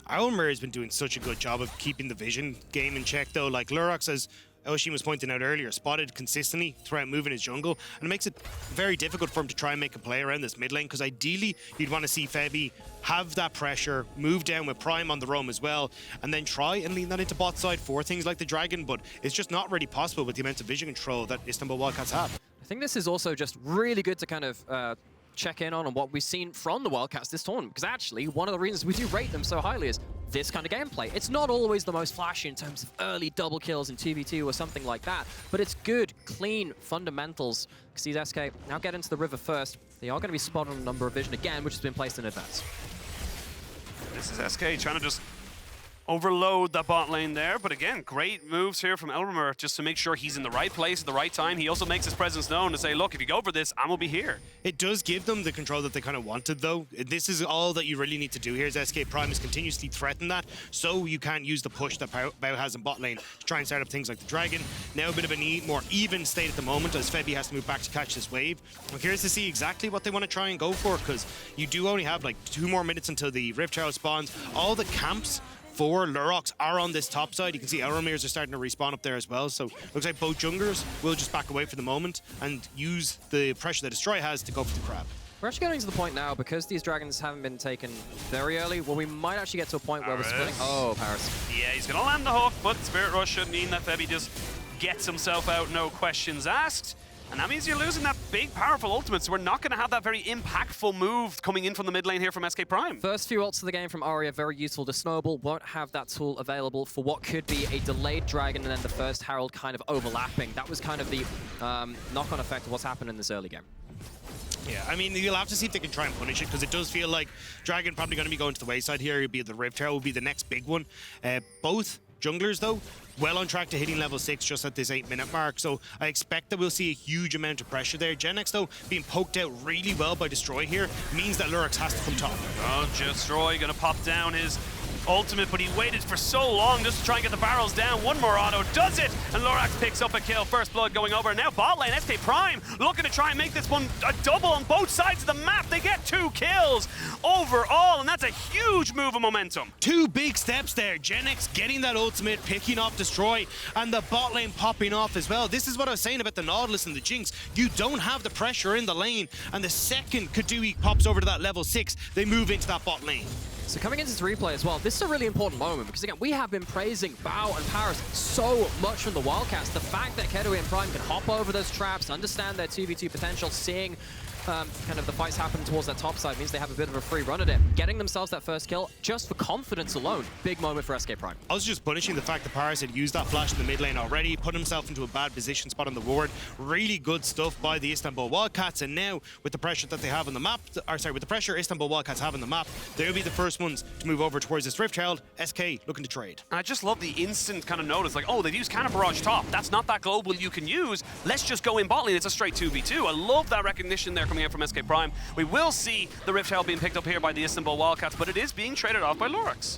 Elramir has been doing such a good job of keeping the vision game in check, though. Like Lurox, as Oshin was pointing out earlier, spotted consistently throughout moving his jungle, and it makes it very difficult for him to try and make a play around this mid lane, because ideally you'd want to see Febi have that pressure, move down with Prime on the roam as well, and then try and lean that into bot side for things like the Dragon, but it's just not really possible with the amount of vision control that Istanbul Wildcats have. I think this is also just really good to kind of check in on what we've seen from the Wildcats this tournament, because actually one of the reasons we do rate them so highly is this kind of gameplay. It's not always the most flashy in terms of early double kills in 2v2 or something like that, but it's good, clean fundamentals. Because these SK now get into the river first. They are going to be spotted on a number of vision again, which has been placed in advance. This is SK trying to just overload that bot lane there, but again, great moves here from Elramir just to make sure he's in the right place at the right time. He also makes his presence known to say, look, if you go for this, I'm gonna be here. It does give them the control that they kind of wanted, though. This is all that you really need to do here is SK Prime is continuously threaten that, so you can use the push that Bao has in bot lane to try and start up things like the Dragon. Now a bit of a more even state at the moment as Febi has to move back to catch this wave. I'm curious to see exactly what they want to try and go for, because you do only have like 2 more minutes until the Rift Tower spawns. All the camps for Lurox are on this top side. You can see Elramirs are starting to respawn up there as well. So looks like both junglers will just back away for the moment and use the pressure that Destroy has to go for the crab. We're actually getting to the point now, because these dragons haven't been taken very early, where we might actually get to a point where we're splitting. Oh, Parus. Yeah, he's going to land the hook, but Spirit Rush should mean that Febi just gets himself out, no questions asked. And that means you're losing that big, powerful ultimate, so we're not going to have that very impactful move coming in from the mid lane here from SK Prime. First few ults of the game from Ahri are very useful to snowball. Won't have that tool available for what could be a delayed dragon and then the first herald kind of overlapping. That was kind of the knock-on effect of what's happened in this early game. Yeah, I mean, you'll have to see if they can try and punish it, because it does feel like Dragon probably going to be going to the wayside here. It'll be the Rift Tower will be the next big one. Both junglers, though, well on track to hitting level 6 just at this 8-minute mark, so I expect that we'll see a huge amount of pressure there. Genex, though, being poked out really well by Destroy here means that Lurox has to come top. Oh, Destroy gonna pop down his ultimate, but he waited for so long just to try and get the barrels down. One more auto does it, and Lurox picks up a kill. First blood going over. Now bot lane, SK Prime looking to try and make this one a double on both sides of the map. They get 2 kills overall, and that's a huge move of momentum. 2 big steps there. Genx getting that ultimate, picking off Destroy, and the bot lane popping off as well. This is what I was saying about the Nautilus and the Jinx. You don't have the pressure in the lane, and the second Keduii pops over to that level 6, they move into that bot lane. So coming into this replay as well, this is a really important moment because again, we have been praising Bao and Parus so much from the Wildcats. The fact that Keduii and Prime can hop over those traps, understand their 2v2 potential, seeing kind of the fights happen towards that top side means they have a bit of a free run at it. Getting themselves that first kill, just for confidence alone, big moment for SK Prime. I was just punishing the fact that Parus had used that flash in the mid lane already, put himself into a bad position spot on the ward. Really good stuff by the Istanbul Wildcats, and now with the pressure that they have on the map, or sorry, with the pressure Istanbul Wildcats have on the map, they'll be the first ones to move over towards this Rift Herald. SK looking to trade. And I just love the instant kind of notice, like, oh, they've used Cannon Barrage top. That's not that global you can use. Let's just go in bot lane. It's a straight 2v2. I love that recognition there coming out from SK Prime. We will see the Rift Herald being picked up here by the Istanbul Wildcats, but it is being traded off by Lurox.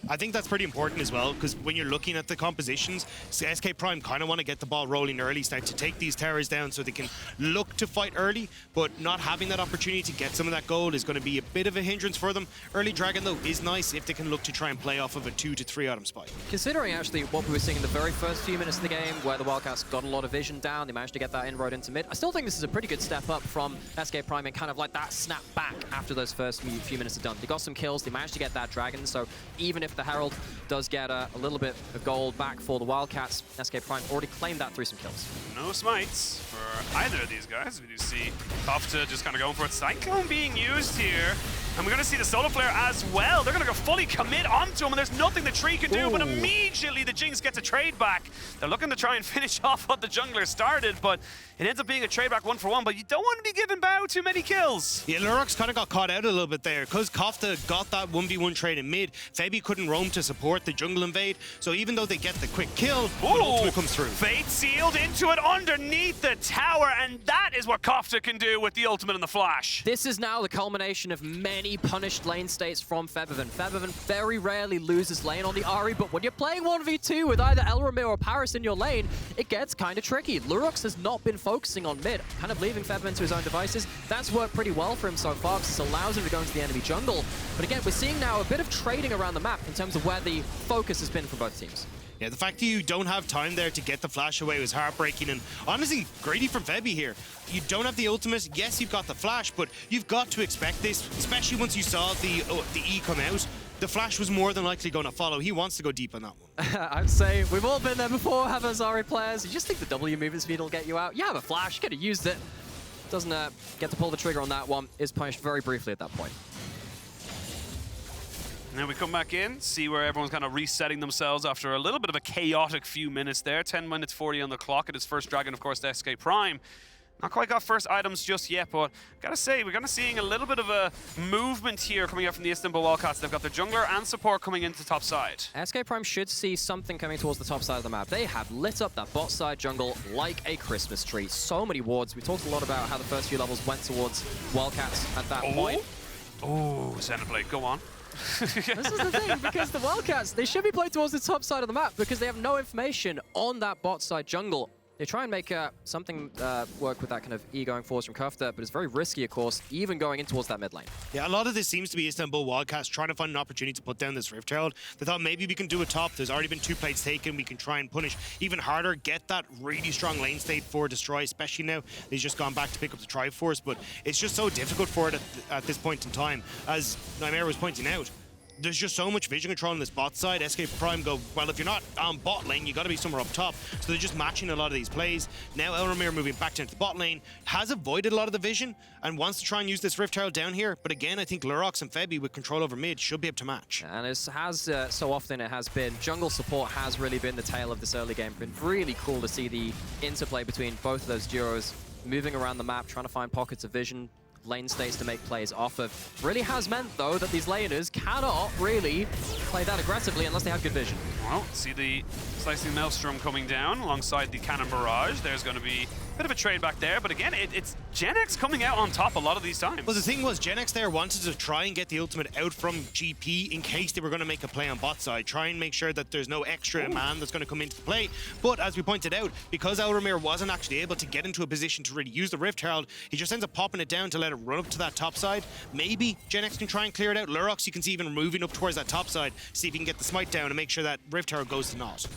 I think that's pretty important as well, because when you're looking at the compositions, SK Prime kind of want to get the ball rolling early, start to take these towers down so they can look to fight early, but not having that opportunity to get some of that gold is going to be a bit of a hindrance for them. Early Dragon, though, is nice if they can look to try and play off of a 2 to 3 item spike. Considering actually what we were seeing in the very first few minutes of the game, where the Wildcats got a lot of vision down, they managed to get that inroad into mid, I still think this is a pretty good step up from SK Prime and kind of like that snap back after those first few minutes are done. They got some kills, they managed to get that Dragon, so even if the Herald does get a little bit of gold back for the Wildcats, SK Prime already claimed that through some kills. No smites for either of these guys. We do see Kofte just kind of going for it. Cyclone being used here. And we're going to see the Solar Flare as well. They're going to go fully commit onto him, and there's nothing the tree can do, but immediately the Jinx gets a trade back. They're looking to try and finish off what the jungler started, but it ends up being a trade back 1-for-1, but you don't want to be giving Bao too many kills. Yeah, Lurox kind of got caught out a little bit there, because Kofte got that 1v1 trade in mid. Febi couldn't roam to support the jungle invade, so even though they get the quick kill, ultimate comes through. Fate sealed into it underneath the tower, and that is what Kofte can do with the ultimate and the flash. This is now the culmination of many punished lane states from FEBIVEN. FEBIVEN very rarely loses lane on the Ahri, but when you're playing 1v2 with either Elramir or Parus in your lane, it gets kind of tricky. Lurox has not been focusing on mid, kind of leaving FEBIVEN to his own devices. That's worked pretty well for him so far, because this allows him to go into the enemy jungle. But again, we're seeing now a bit of trading around the map in terms of where the focus has been for both teams. Yeah, the fact that you don't have time there to get the flash away was heartbreaking, and honestly, greedy from Febi here. You don't have the ultimate. Yes, you've got the flash, but you've got to expect this, especially once you saw the E come out. The flash was more than likely going to follow. He wants to go deep on that one. I'd say we've all been there before, have as Ahri players. You just think the W movement speed will get you out. You have a flash, you could have used it. Doesn't get to pull the trigger on that one. Is punished very briefly at that point. Now we come back in, see where everyone's kind of resetting themselves after a little bit of a chaotic few minutes there. 10 minutes 40 on the clock. It is first Dragon, of course, to SK Prime. Not quite got first items just yet, but gotta say, we're gonna seeing a little bit of a movement here coming up from the Istanbul Wildcats. They've got their jungler and support coming into top side. SK Prime should see something coming towards the top side of the map. They have lit up that bot side jungle like a Christmas tree. So many wards. We talked a lot about how the first few levels went towards Wildcats at that point. Oh, Xenoblade, go on. This is the thing, because the Wildcats, they should be playing towards the top side of the map because they have no information on that bot side jungle. They try and make something work with that kind of E going forwards from Kofte, but it's very risky, of course, even going in towards that mid lane. Yeah, a lot of this seems to be Istanbul Wildcats trying to find an opportunity to put down this Rift Herald. They thought maybe we can do a top. There's already been 2 plates taken. We can try and punish even harder, get that really strong lane state for Destroy, especially now. They've just gone back to pick up the Triforce, but it's just so difficult for it at this point in time. As Nightmare was pointing out, there's just so much vision control on this bot side. SK Prime go, well, if you're not on bot lane, you got to be somewhere up top. So they're just matching a lot of these plays. Now Elramir moving back down to the bot lane, has avoided a lot of the vision and wants to try and use this Rift Herald down here. But again, I think Lurox and Febi with control over mid should be able to match. And as has so often it has been, jungle support has really been the tail of this early game. Been really cool to see the interplay between both of those duos moving around the map, trying to find pockets of vision, lane states to make plays off of. Really has meant, though, that these laners cannot really play that aggressively unless they have good vision. Well, see the Slicing Maelstrom coming down alongside the Cannon Barrage. There's going to be Bit of a trade back there, but again, it's Gen X coming out on top a lot of these times. Well, the thing was, Gen X there wanted to try and get the ultimate out from GP in case they were going to make a play on bot side. Try and make sure that there's no extra man that's going to come into the play. But as we pointed out, because Elramir wasn't actually able to get into a position to really use the Rift Herald, he just ends up popping it down to let it run up to that top side. Maybe Gen X can try and clear it out. Lurox, you can see even moving up towards that top side, see if he can get the smite down and make sure that Rift Herald goes to naught.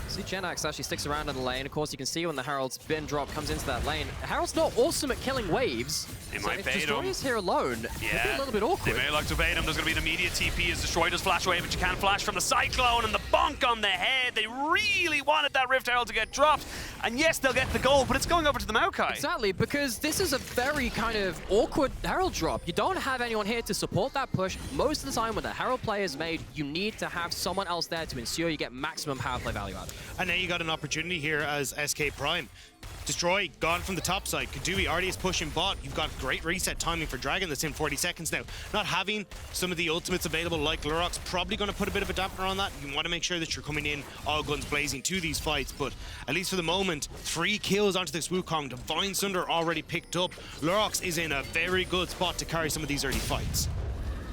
See, Gen X actually sticks around in the lane. Of course, you can see when the Herald's bin drop comes into that lane. Herald's not awesome at killing waves. They so might if bait Destroy him. is here alone, it'd be a little bit awkward. They may like to bait him. There's going to be an immediate TP as Destroy does flash away, but you can't flash from the Cyclone and the bonk on the head. They really wanted that Rift Herald to get dropped. And yes, they'll get the gold, but it's going over to the Maokai. Exactly, because this is a very kind of awkward Herald drop. You don't have anyone here to support that push. Most of the time when the Herald play is made, you need to have someone else there to ensure you get maximum power play value out of it. And now you got an opportunity here as SK Prime. Destroy gone from the top side. Keduii already is pushing bot. You've got great reset timing for Dragon that's in 40 seconds now. Not having some of the ultimates available like Lurox, probably going to put a bit of a dampener on that. You want to make sure that you're coming in all guns blazing to these fights, but at least for the moment, 3 kills onto this Wukong. Divine Sunder already picked up. Lurox is in a very good spot to carry some of these early fights.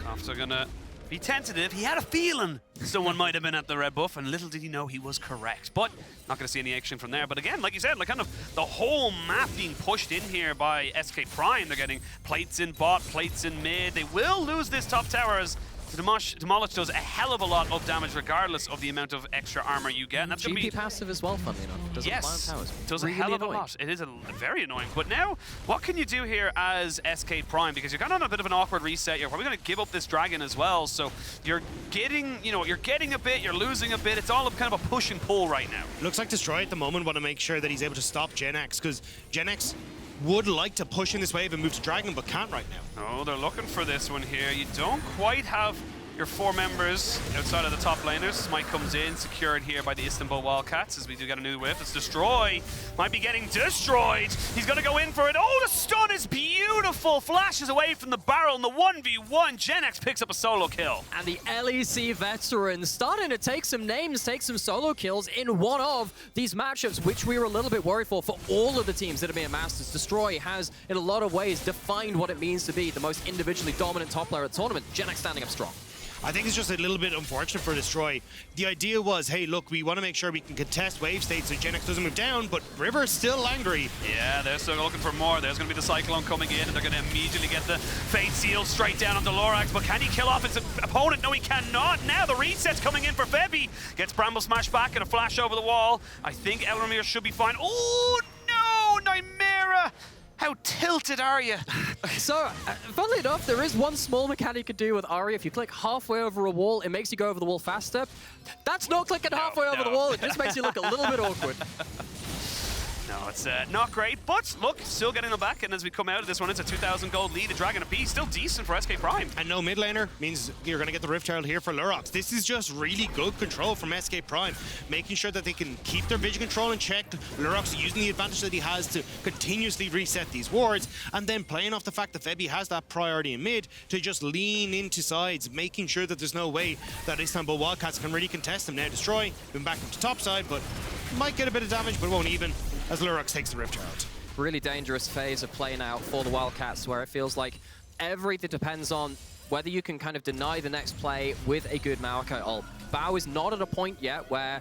Kofte gonna be tentative. He had a feeling someone might have been at the red buff, and little did he know he was correct. But not going to see any action from there. But again, like you said, like kind of the whole map being pushed in here by SK Prime. They're getting plates in bot, plates in mid. They will lose this top tower as Demolish does a hell of a lot of damage regardless of the amount of extra armor you get. And that's going to be passive as well, funnily enough. Doesn't yes, towers. does really a hell of annoying. a lot. It is very annoying. But now, what can you do here as SK Prime? Because you're kind of on a bit of an awkward reset. You're probably going to give up this dragon as well. So you're getting, you're getting a bit, you're losing a bit. It's all kind of a push and pull right now. Looks like Destroy at the moment want to make sure that he's able to stop Gen X, because Gen X would like to push in this wave and move to Dragon, but can't right now. Oh, they're looking for this one here. You don't quite have your 4 members outside of the top laners. Smite comes in, secured here by the Istanbul Wildcats as we do get a new whiff. It's Destroy. Might be getting destroyed. He's going to go in for it. Oh, the stun is beautiful. Flashes away from the barrel in the 1v1. Gen X picks up a solo kill. And the LEC veterans starting to take some names, take some solo kills in one of these matchups, which we were a little bit worried for all of the teams that have been Masters. Destroy has, in a lot of ways, defined what it means to be the most individually dominant top player at the tournament. Gen X standing up strong. I think it's just a little bit unfortunate for Destroy. The idea was, hey, look, we want to make sure we can contest wave state so Gen X doesn't move down, but River's still angry. Yeah, they're still looking for more. There's going to be the Cyclone coming in, and they're going to immediately get the Fate Seal straight down onto Lurox, but can he kill off his opponent? No, he cannot. Now the reset's coming in for Febi. Gets Bramble Smash back and a flash over the wall. I think Elramir should be fine. Oh, no, Nymera! How tilted are you? So, funnily enough, there is one small mechanic you can do with Ahri. If you click halfway over a wall, it makes you go over the wall faster. That's not clicking halfway over the wall. It just makes you look a little bit awkward. No, it's not great, but look, still getting them back, and as we come out of this one, it's a 2,000 gold lead, a Dragon apiece, still decent for SK Prime. And no mid laner means you're going to get the Rift Herald here for Lurox. This is just really good control from SK Prime, making sure that they can keep their vision control in check. Lurox using the advantage that he has to continuously reset these wards, and then playing off the fact that Febi has that priority in mid to just lean into sides, making sure that there's no way that Istanbul Wildcats can really contest them. Now Destroy, been back up to top side, but might get a bit of damage, but won't even, as Lurox takes the Rift Herald. Really dangerous phase of playing out for the Wildcats, where it feels like everything depends on whether you can kind of deny the next play with a good Maokai ult. Bao is not at a point yet where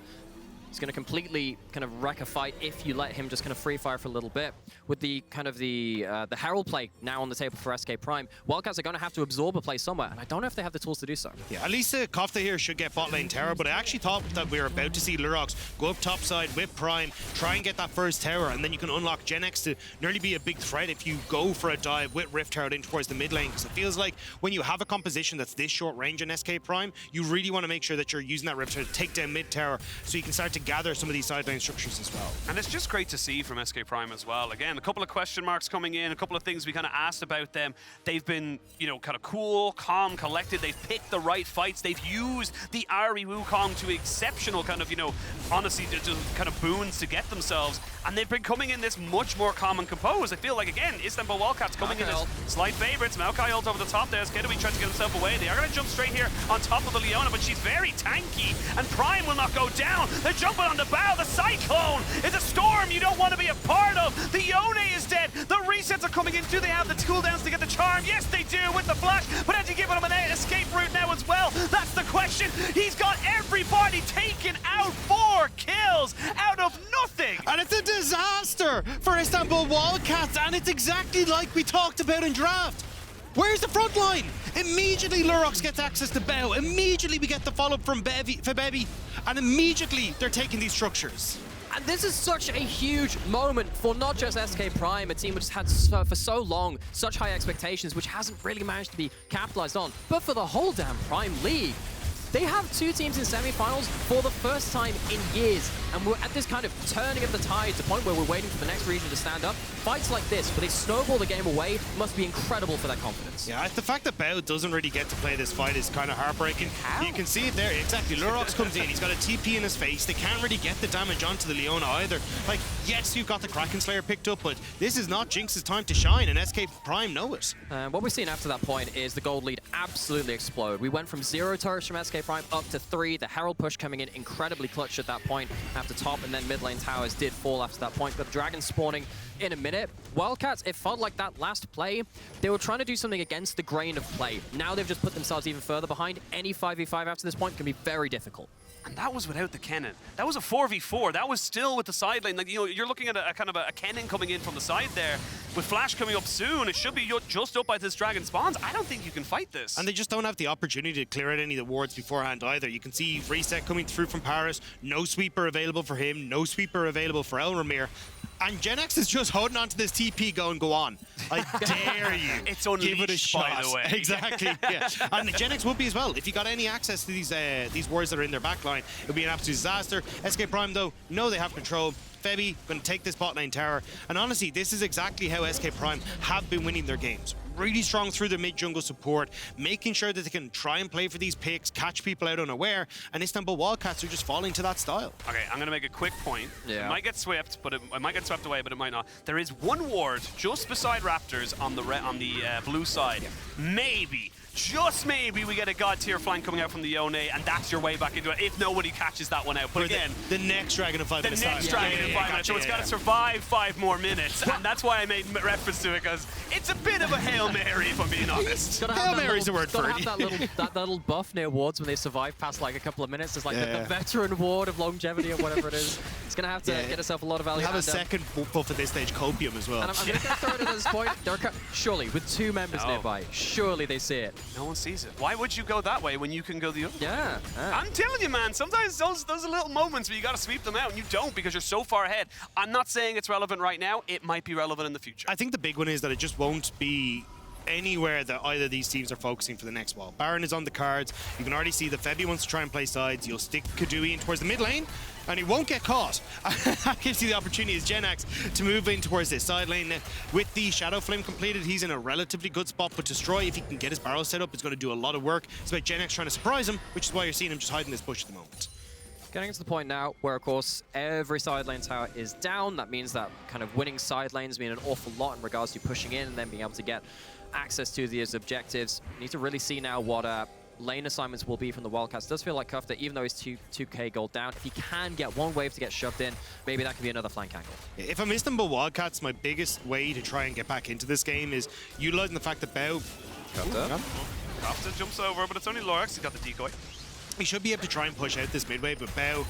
he's going to completely kind of wreck a fight if you let him just kind of free fire for a little bit. With the kind of the Herald play now on the table for SK Prime, Wildcats are going to have to absorb a play somewhere, and I don't know if they have the tools to do so. Yeah, at least Kofte here should get bot lane tower, but I actually thought that we were about to see Lurox go up top side with Prime, try and get that first tower, and then you can unlock Gen X to nearly be a big threat if you go for a dive with Rift Herald in towards the mid lane, because it feels like when you have a composition that's this short range in SK Prime, you really want to make sure that you're using that Rift Herald to take down mid tower so you can start to gather some of these sideline structures as well. And it's just great to see from SK Prime as well. Again, a couple of question marks coming in, a couple of things we kind of asked about them. They've been, kind of cool, calm, collected. They've picked the right fights. They've used the Ahri Wukong to exceptional kind of, honestly, just kind of boons to get themselves. and they've been coming in this much more calm and composed. I feel like, again, Istanbul Wildcats coming in as slight favorites. Maokai ult over the top there as Keduii tries to get himself away. They are going to jump straight here on top of the Leona, but she's very tanky, and Prime will not go down. They're jumping on the bow. The Cyclone is a storm you don't want to be a part of. The Yone is dead. The resets are coming in. Do they have the cooldowns to get the charm? Yes, they do with the flash, but has he given him an escape route now as well? That's the question. He's got everybody taken out. 4 kills out of nothing. And it's a disaster for Istanbul Wildcats, and it's exactly like we talked about in draft. Where's the front line? Immediately Lurox gets access to Bow. Immediately we get the follow-up from FEBIVEN, and immediately they're taking these structures. And this is such a huge moment for not just SK Prime, a team which has had for so long such high expectations, which hasn't really managed to be capitalized on, but for the whole damn Prime League. They have 2 teams in semifinals for the first time in years, and we're at this kind of turning of the tide, to the point where we're waiting for the next region to stand up. Fights like this, where they snowball the game away, must be incredible for their confidence. Yeah, the fact that Bao doesn't really get to play this fight is kind of heartbreaking. How? You can see it there, exactly. Lurox comes in, he's got a TP in his face. They can't really get the damage onto the Leona either. Like, yes, you've got the Kraken Slayer picked up, but this is not Jinx's time to shine, and SK Prime know it. What we've seen after that point is the gold lead absolutely explode. We went from 0 turrets from SK Prime up to 3. The Herald push coming in incredibly clutch at that point after top, and then mid lane towers did fall after that point. But the Dragon spawning in a minute. Wildcats, it felt like that last play, they were trying to do something against the grain of play. Now they've just put themselves even further behind. Any 5v5 after this point can be very difficult. And that was without the Kennen. That was a 4v4. That was still with the side lane. Like, you know, you're looking at a kind of a Kennen coming in from the side there. With Flash coming up soon, it should be just up by this Dragon spawns. I don't think you can fight this. And they just don't have the opportunity to clear out any of the wards beforehand either. You can see reset coming through from Parus. No sweeper available for him. No sweeper available for Elramir. And Genex is just holding on to this TP going, go on. I dare you. It's unleashed, give it a shot. by the way. Exactly, yeah. And Genex would be as well. If you got any access to these wards that are in their backline, it would be an absolute disaster. SK Prime, though, know they have control. Febi going to take this bot lane tower. And honestly, this is exactly how SK Prime have been winning their games. Really strong through their mid-jungle support, making sure that they can try and play for these picks, catch people out unaware, and Istanbul Wildcats are just falling to that style. Okay, I'm going to make a quick point. Yeah. It might get swept, but it might get swept away, but it might not. There is one ward just beside Raptors on the blue side. Yeah. Maybe. Just maybe we get a god tier flank coming out from the Yone, and that's your way back into it if nobody catches that one out. But again, the next Dragon in 5 minutes. The next Dragon in 5 minutes. So it's got to survive 5 more minutes, and that's why I made reference to it, because it's a bit of a Hail Mary, if I'm being honest. Hail Mary's the word for it. That little buff near wards when they survive past like a couple of minutes. There's like the veteran ward of longevity or whatever it is. It's going to have to get itself a lot of value. Have a second buff at this stage, Copium as well. And I'm going to throw it at this point. Surely, with 2 members nearby, surely they see it. No one sees it. Why would you go that way when you can go the other way? Yeah. I'm telling you, man, sometimes those are little moments where you got to sweep them out, and you don't because you're so far ahead. I'm not saying it's relevant right now. It might be relevant in the future. I think the big one is that it just won't be anywhere that either of these teams are focusing for the next while. Baron is on the cards. You can already see that Febi wants to try and play sides. You'll stick Keduii in towards the mid lane, and he won't get caught. That gives you the opportunity as Genex to move in towards this side lane. With the Shadow Flame completed, he's in a relatively good spot, but Destroy, if he can get his barrel set up, it's going to do a lot of work. It's about Genex trying to surprise him, which is why you're seeing him just hiding this bush at the moment. Getting to the point now where, of course, every side lane tower is down. That means that kind of winning side lanes mean an awful lot in regards to pushing in and then being able to get access to these objectives. You need to really see now what lane assignments will be from the Wildcats. It does feel like Kofte, even though he's 2k gold down, if he can get one wave to get shoved in, maybe that could be another flank angle. If I'm Istanbul Wildcats, my biggest way to try and get back into this game is utilizing the fact that Bao... Kofte jumps over, but it's only Lurox. He's got the decoy. He should be able to try and push out this mid wave with Bao,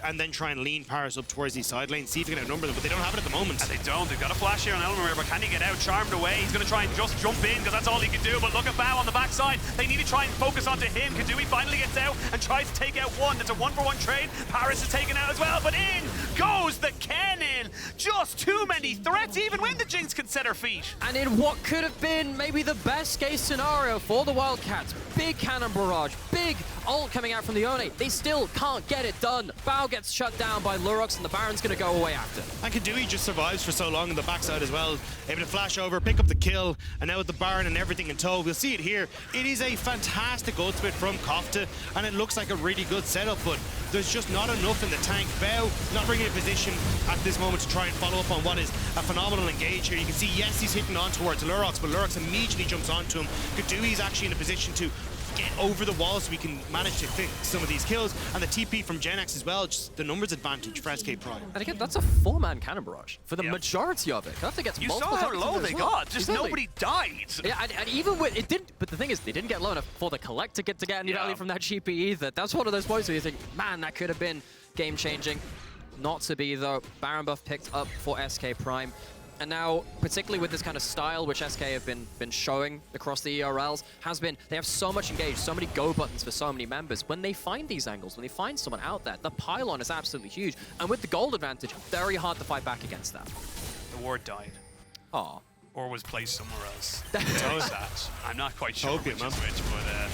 and then try and lean Parus up towards these side lanes, see if he can outnumber them, but they don't have it at the moment. And they don't. They've got a flash here on Elramir, but can he get out? Charmed away. He's going to try and just jump in, because that's all he can do. But look at Bao on the backside. They need to try and focus onto him. Keduii finally gets out and tries to take out one. It's a 1-for-1 trade. Parus is taken out as well, but in goes the Kennen. Just too many threats, even when the Jinx can set her feet. And in what could have been maybe the best case scenario for the Wildcats, big cannon barrage, big ult ult coming out from the Yone. They still can't get it done. Bao gets shut down by Lurox, and the Baron's going to go away after. And Keduii just survives for so long on the backside as well. Able to flash over, pick up the kill, and now with the Baron and everything in tow, we'll see it here. It is a fantastic ultimate from Kofte, and it looks like a really good setup, but there's just not enough in the tank. Bao not bringing a position at this moment to try and follow up on what is a phenomenal engage here. You can see, yes, he's hitting on towards Lurox, but Lurox immediately jumps onto him. Keduii is actually in a position to get over the wall so we can manage to fix some of these kills, and the TP from Genex as well, just the numbers advantage for SK Prime. And again, that's a 4-man cannon barrage for the majority of it. Kofte gets multiple saw how low they got, just Exactly. nobody died. Yeah, and even with it didn't, but the thing is, they didn't get low enough for the Collect to get any value from that GP either. That's one of those points where you think, man, that could have been game-changing. Not to be though. Baron buff picked up for SK Prime. And now, particularly with this kind of style which SK have been showing across the ERLs, they have so much engaged, so many go buttons for so many members. When they find these angles, when they find someone out there, the pylon is absolutely huge. And with the gold advantage, very hard to fight back against that. The ward died. Aw. Or was placed somewhere else. So is that. I'm not quite sure which is which, but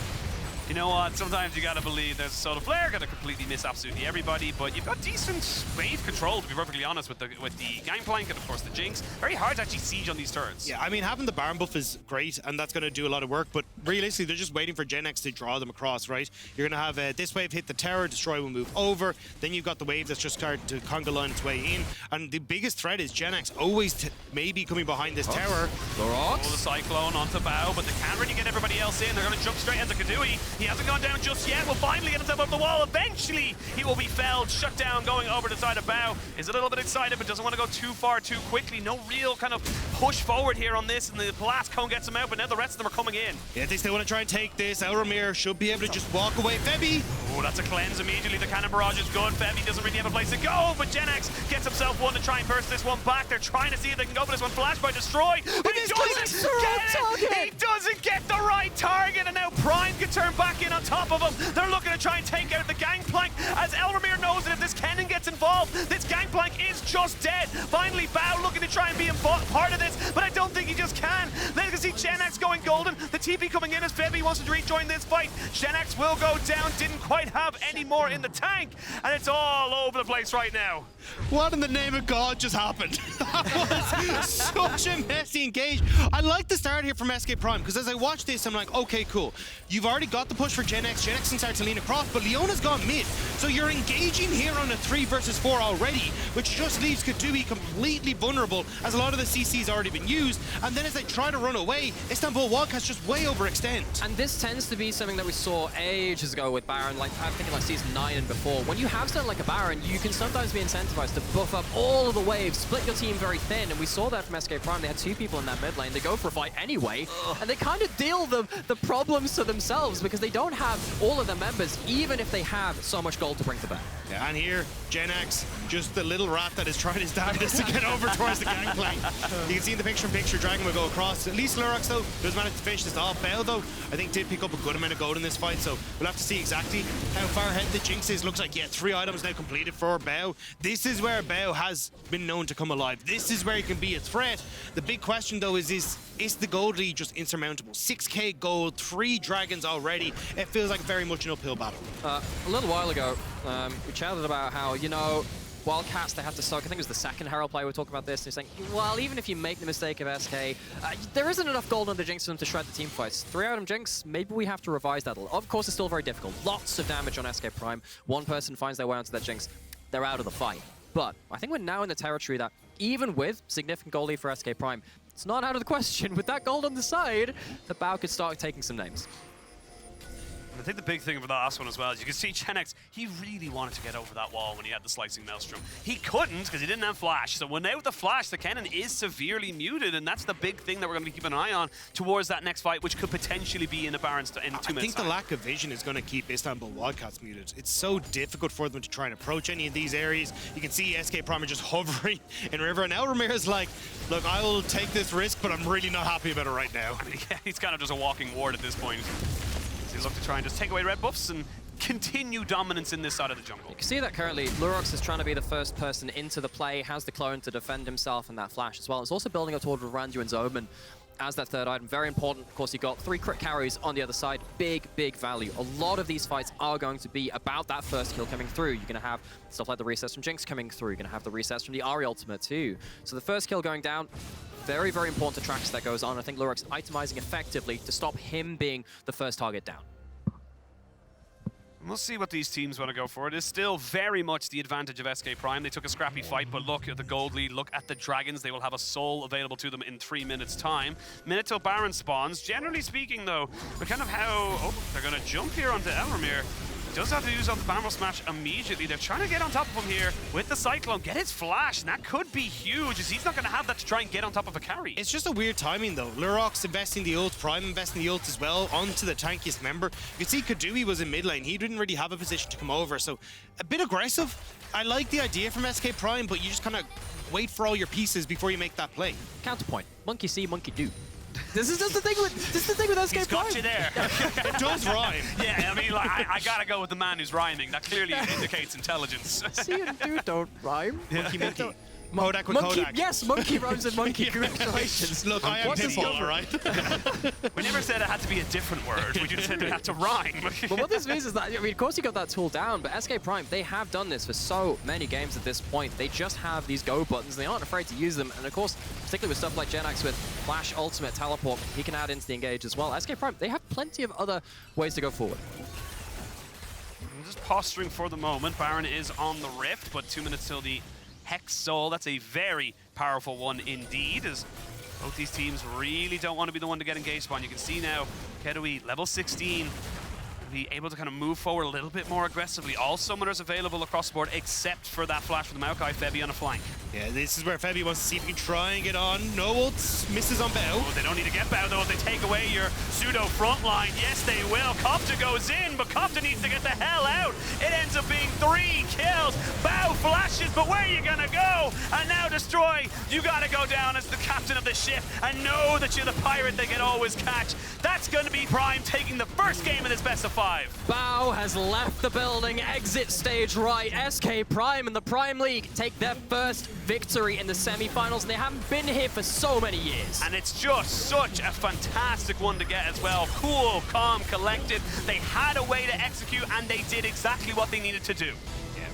you know what? Sometimes you gotta believe there's a Solar Flare, gonna completely miss absolutely everybody, but you've got decent wave control, to be perfectly honest, with the Gangplank and of course the Jinx. Very hard to actually siege on these turrets. Yeah, I mean, having the Baron buff is great, and that's gonna do a lot of work, but realistically, they're just waiting for Genex to draw them across, right? You're gonna have this wave hit the tower, Destroy will move over, then you've got the wave that's just starting to conga line its way in, and the biggest threat is Genex always maybe coming behind this tower. Lurox. The Cyclone onto Bao, but they can't really get everybody else in. They're gonna jump straight into Keduii. He hasn't gone down just yet. We'll finally get himself up the wall. Eventually, he will be felled, shut down, going over the side of Bao. Is a little bit excited, but doesn't want to go too far too quickly. No real kind of push forward here on this, and the blast cone gets him out, but now the rest of them are coming in. Yeah, they still want to try and take this. Elramir should be able to just walk away. Febi! Oh, that's a cleanse immediately. The cannon barrage is good. Febi doesn't really have a place to go, but Genex gets himself one to try and burst this one back. They're trying to see if they can go for this one. Flash by Destroy, but he doesn't get it! He doesn't get the right target, and now Prime can turn back in on top of him. They're looking to try and take out the Gangplank, as Elramir knows that if this Kennen gets involved, this Gangplank is just dead. Finally, Bao looking to try and be part of this, but I don't think he just can. Then you can see Genex going golden. The TP coming in as Febi wants to rejoin this fight. Genex will go down, didn't quite have any more in the tank, and it's all over the place right now. What in the name of God just happened? That was such a messy engage. I like the start here from SK Prime, because as I watch this, I'm like, okay, cool. You've already got the push for Genex. Genex can start to lean across, but Leona's gone mid. So you're engaging here on a 3 versus 4 already, which just leaves Keduii completely vulnerable, as a lot of the CC's already been used. And then as they try to run away, Istanbul Wildcats just way overextend. And this tends to be something that we saw ages ago with Baron, like I'm thinking like season 9 and before. When you have something like a Baron, you can sometimes be incentivized to buff up all of the waves, split your team very thin, and we saw that from SK Prime. They had 2 people in that mid lane. They go for a fight anyway, and they kind of deal the problems to themselves because they don't have all of their members, even if they have so much gold to bring to bear. Yeah, and here, Genex, just the little rat that is trying his damnedest to get over towards the Gangplank. You can see in the picture-in-picture, Dragon will go across. At least Lurox, though, does manage to finish this off. Bao, though, I think did pick up a good amount of gold in this fight, so we'll have to see exactly how far ahead the Jinx is. Looks like, yeah, 3 items now completed for Bao. This is where Bao has been known to come alive. This is where he can be a threat. The big question, though, is the gold lead just insurmountable? 6k gold, 3 dragons already. It feels like very much an uphill battle. A little while ago, we chatted about how, you know, Wildcats, they have to soak. I think it was the second Herald play we were talking about this. And he's saying, well, even if you make the mistake of SK, there isn't enough gold on the Jinx for them to shred the team fights. 3-item Jinx, maybe we have to revise that a little. Of course, it's still very difficult. Lots of damage on SK Prime. One person finds their way onto that Jinx, they're out of the fight. But I think we're now in the territory that even with significant gold lead for SK Prime, it's not out of the question. With that gold on the side, the Bao could start taking some names. I think the big thing about the last one as well is you can see Genex, he really wanted to get over that wall when he had the Slicing Maelstrom. He couldn't because he didn't have Flash. So without the Flash, the Kennen is severely muted, and that's the big thing that we're going to be keeping an eye on towards that next fight, which could potentially be in the Barons in 2 minutes. I think the lack of vision is going to keep Istanbul Wildcats muted. It's so difficult for them to try and approach any of these areas. You can see SK Prime just hovering in River, and Elramir is like, look, I will take this risk, but I'm really not happy about it right now. I mean, yeah, he's kind of just a walking ward at this point. He's look to try and just take away red buffs and continue dominance in this side of the jungle. You can see that currently Lurox is trying to be the first person into the play, has the clone to defend himself and that flash as well. It's also building up toward Randu and Zoman. as that third item. Very important. Of course, you got 3 crit carries on the other side. Big, big value. A lot of these fights are going to be about that first kill coming through. You're going to have stuff like the recess from Jinx coming through. You're going to have the recess from the Ahri ultimate too. So the first kill going down, very, very important to tracks that goes on. I think Lurox itemizing effectively to stop him being the first target down. We'll see what these teams want to go for. It is still very much the advantage of SK Prime. They took a scrappy fight, but look at the gold lead, look at the Dragons. They will have a soul available to them in 3 minutes' time. Minute till Baron spawns. Generally speaking, though, but kind of how... Oh, they're going to jump here onto Elramir. Does have to use up the Barrel Smash immediately. They're trying to get on top of him here with the Cyclone. Get his flash, and that could be huge, as he's not going to have that to try and get on top of a carry. It's just a weird timing, though. Lurox investing the ult, Prime investing the ult as well onto the tankiest member. You can see Keduii was in mid lane. He didn't really have a position to come over, so a bit aggressive. I like the idea from SK Prime, but you just kind of wait for all your pieces before you make that play. Counterpoint. Monkey see, monkey do. This is just the thing with SK He's Prime. got you there. It does rhyme. Yeah, I mean, like, I gotta go with the man who's rhyming. That clearly indicates intelligence. See and do don't rhyme. Monkey, monkey. Kodak with Monkey, Kodak. yes, monkey rhymes with monkey. Congratulations. Look, I am Pitbull, all right? We never said it had to be a different word. We just said it had to rhyme. But what this means is that, I mean, of course you got that tool down, but SK Prime, they have done this for so many games at this point. They just have these go buttons. They aren't afraid to use them. And of course, particularly with stuff like Genax with Flash, Ultimate, Teleport, he can add into the engage as well. SK Prime, they have plenty of other ways to go forward. I'm just posturing for the moment. Baron is on the Rift, but 2 minutes till the Hex Soul. That's a very powerful one indeed, as both these teams really don't want to be the one to get engaged upon. You can see now, Keduii, level 16, be able to kind of move forward a little bit more aggressively. All summoners available across the board, except for that flash from the Maokai Febi on a flank. Yeah, this is where Febi wants to see if he can try and get on. No ults, misses on Bow. Oh, they don't need to get Bow, though. If they take away your pseudo front line, yes, they will. Kofte goes in, but Kofte needs to get the hell out. It ends up being 3 kills. Bow flashes, but where are you going to go? And now Destroy, you got to go down as the captain of the ship and know that you're the pirate they can always catch. That's going to be Prime taking the first game in this best of 5. Bao has left the building, exit stage right. SK Prime and the Prime League take their first victory in the semi-finals, and they haven't been here for so many years. And it's just such a fantastic one to get as well. Cool, calm, collected. They had a way to execute, and they did exactly what they needed to do.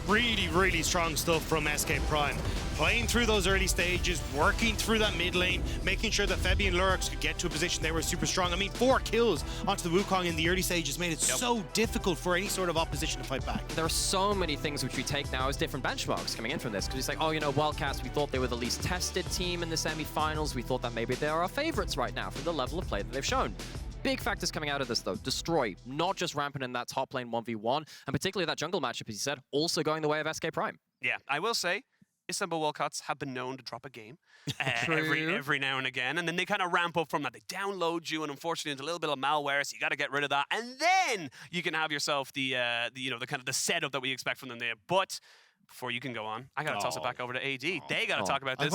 Really, really strong stuff from SK Prime. Playing through those early stages, working through that mid lane, making sure that Febi and Lurox could get to a position they were super strong. I mean, 4 kills onto the Wukong in the early stages made it so difficult for any sort of opposition to fight back. There are so many things which we take now as different benchmarks coming in from this, because it's like, oh, you know, Wildcats, we thought they were the least tested team in the semi-finals. We thought that maybe they are our favorites right now for the level of play that they've shown. Big factors coming out of this, though. Destroy, not just rampant in that top lane 1v1, and particularly that jungle matchup, as you said, also going the way of SK Prime. Yeah, I will say, Istanbul Wildcats have been known to drop a game every now and again, and then they kind of ramp up from that. They download you, and unfortunately, there's a little bit of malware, so you got to get rid of that, and then you can have yourself the kind of the setup that we expect from them there. But before you can go on, I gotta toss it back over to AD. They gotta talk about this.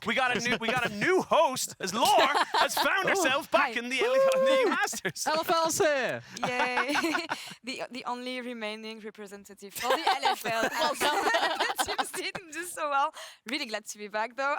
We got a new host, as Lore has found herself back in the EU Masters. LFL's here. Yay! the only remaining representative for the LFL. The teams didn't do so well. Really glad to be back, though.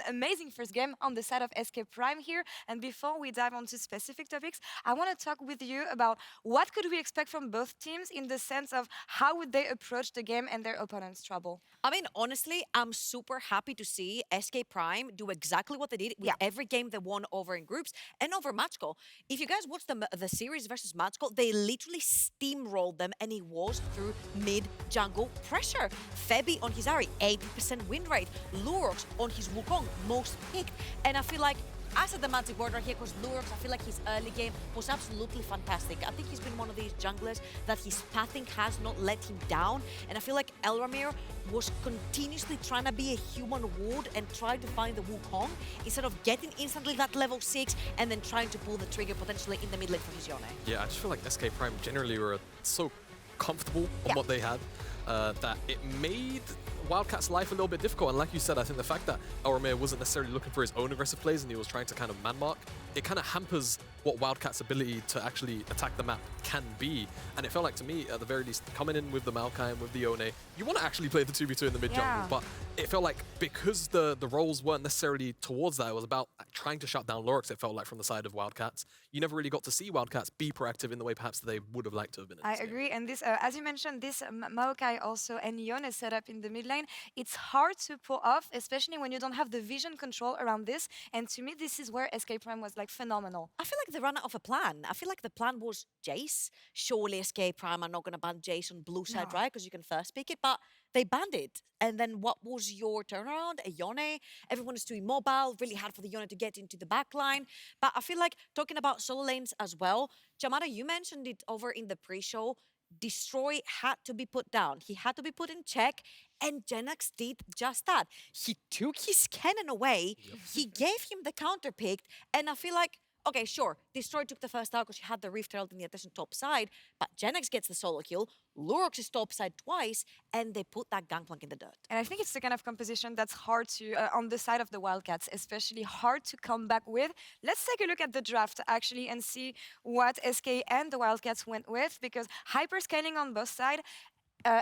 Amazing first game on the side of SK Prime here. And before we dive onto specific topics, I want to talk with you about what could we expect from both teams in the sense of how would they approach the game and their opponent's trouble. I mean, honestly, I'm super happy to see SK Prime do exactly what they did with every game they won over in groups and over Matchcall. If you guys watched the series versus Matchcall, they literally steamrolled them, and it was through mid-jungle pressure. Febi on his Ahri, 80% win rate. Lurox on his Wukong, most picked. And I feel like, as a Dematic border here, because Lurox, I feel like his early game was absolutely fantastic. I think he's been one of these junglers that his pathing has not let him down. And I feel like Elramir was continuously trying to be a human wood and try to find the Wukong instead of getting instantly that level 6 and then trying to pull the trigger potentially in the mid lane for his Yone. Yeah, I just feel like SK Prime generally were so comfortable on what they had that it made Wildcats' life a little bit difficult. And like you said, I think the fact that Elramir wasn't necessarily looking for his own aggressive plays and he was trying to kind of man-mark, it kind of hampers what Wildcats' ability to actually attack the map can be. And it felt like, to me, at the very least, coming in with the Maokai and with the Yone, you want to actually play the 2v2 in the mid-jungle, but it felt like because the roles weren't necessarily towards that, it was about trying to shut down Lurox, it felt like, from the side of Wildcats. You never really got to see Wildcats be proactive in the way perhaps they would have liked to have been in I this agree, and this, as you mentioned, this Maokai also and Yone set up in the mid lane, it's hard to pull off, especially when you don't have the vision control around this, and to me this is where SK Prime was like phenomenal. I feel like they ran out of a plan. I feel like the plan was Jace. Surely SK Prime are not going to ban Jace on blue side, right? Because you can first pick it, but they banned it. And then what was your turnaround? A Yone. Everyone is doing mobile. Really hard for the Yone to get into the back line. But I feel like talking about solo lanes as well, Jamada, you mentioned it over in the pre-show. Destroy had to be put down. He had to be put in check. And Genax did just that. He took his Kennen away. He gave him the counter picked. And I feel like, okay, sure, Destroy took the first tower because he had the Rift Herald in the addition top side, but Genax gets the solo kill, Lurox is top side twice, and they put that Gangplank in the dirt. And I think it's the kind of composition that's hard to, on the side of the Wildcats, especially hard to come back with. Let's take a look at the draft, actually, and see what SK and the Wildcats went with, because hyper-scaling on both sides,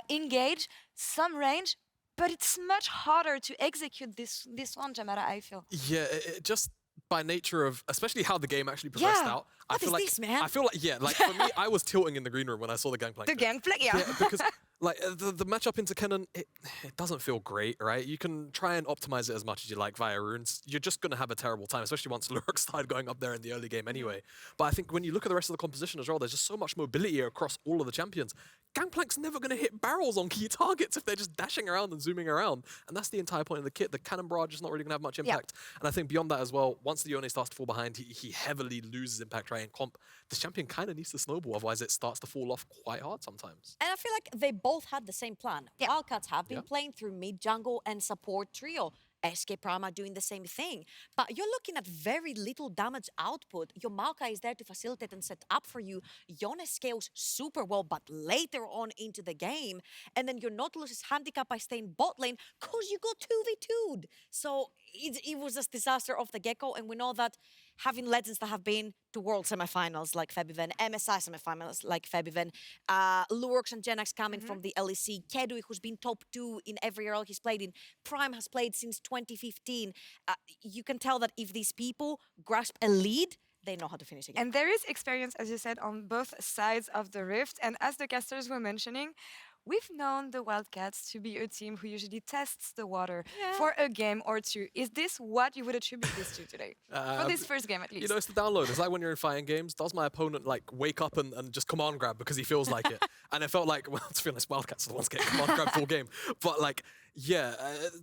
engage, some range, but it's much harder to execute this one, Jamada, I feel. Yeah, it just by nature of, especially how the game actually progressed out. I feel like, man? I feel like, yeah, like for me, I was tilting in the green room when I saw the Gangplank. The Gangplank, yeah. Because like the matchup into Kennen, it doesn't feel great, right? You can try and optimize it as much as you like via runes. You're just going to have a terrible time, especially once Lurox started going up there in the early game anyway. But I think when you look at the rest of the composition as well, there's just so much mobility across all of the champions. Gangplank's never going to hit barrels on key targets if they're just dashing around and zooming around. And that's the entire point of the kit. The cannon barrage is not really going to have much impact. And I think beyond that as well, once the Yone starts to fall behind, he heavily loses impact, right? In comp, this champion kind of needs to snowball, otherwise it starts to fall off quite hard sometimes. And I feel like they both had the same plan. Wildcats have been playing through mid, jungle, and support trio. SK Prime are doing the same thing. But you're looking at very little damage output. Your Maokai is there to facilitate and set up for you. Yone scales super well, but later on into the game. And then your Nautilus is handicapped by staying bot lane because you got 2v2'd. So it was a disaster off the get-go. And we know that having legends that have been to World Semifinals like FEBIVEN, MSI Semifinals like FEBIVEN, Lurox and Genax coming from the LEC, Keduii, who's been top 2 in every role he's played in, Prime has played since 2015. You can tell that if these people grasp a lead, they know how to finish a game. And there is experience, as you said, on both sides of the rift. And as the casters were mentioning, we've known the Wildcats to be a team who usually tests the water for a game or two. Is this what you would attribute this to today? For this first game, at least. You know, it's the download. It's like when you're in fighting games, does my opponent like wake up and just command grab because he feels like it? And it felt like, well, to be honest, Wildcats are the ones getting command grab full game. But like, yeah,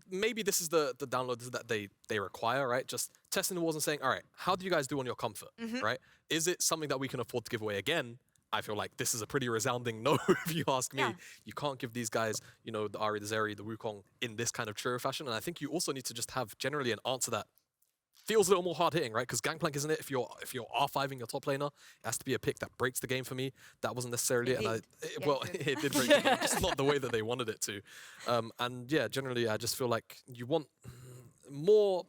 maybe this is the download that they require, right? Just testing the walls and saying, all right, how do you guys do on your comfort, right? Is it something that we can afford to give away again? I feel like this is a pretty resounding no, if you ask me. You can't give these guys, you know, the Ahri, the Zeri, the Wukong in this kind of trio fashion. And I think you also need to just have generally an answer that feels a little more hard-hitting, right? Because Gangplank, isn't it? If you're R5ing your top laner, it has to be a pick that breaks the game for me. That wasn't necessarily it. And it did break the game, just not the way that they wanted it to. And yeah, generally, I just feel like you want more...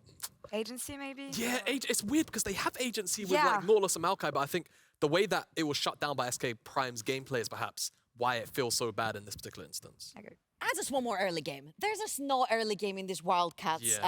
Agency, maybe? Yeah, it's weird because they have agency with like Nautilus and Maokai, but I think the way that it was shut down by SK Prime's gameplay is perhaps why it feels so bad in this particular instance. I agree. Add just one more early game. There's just no early game in this Wildcats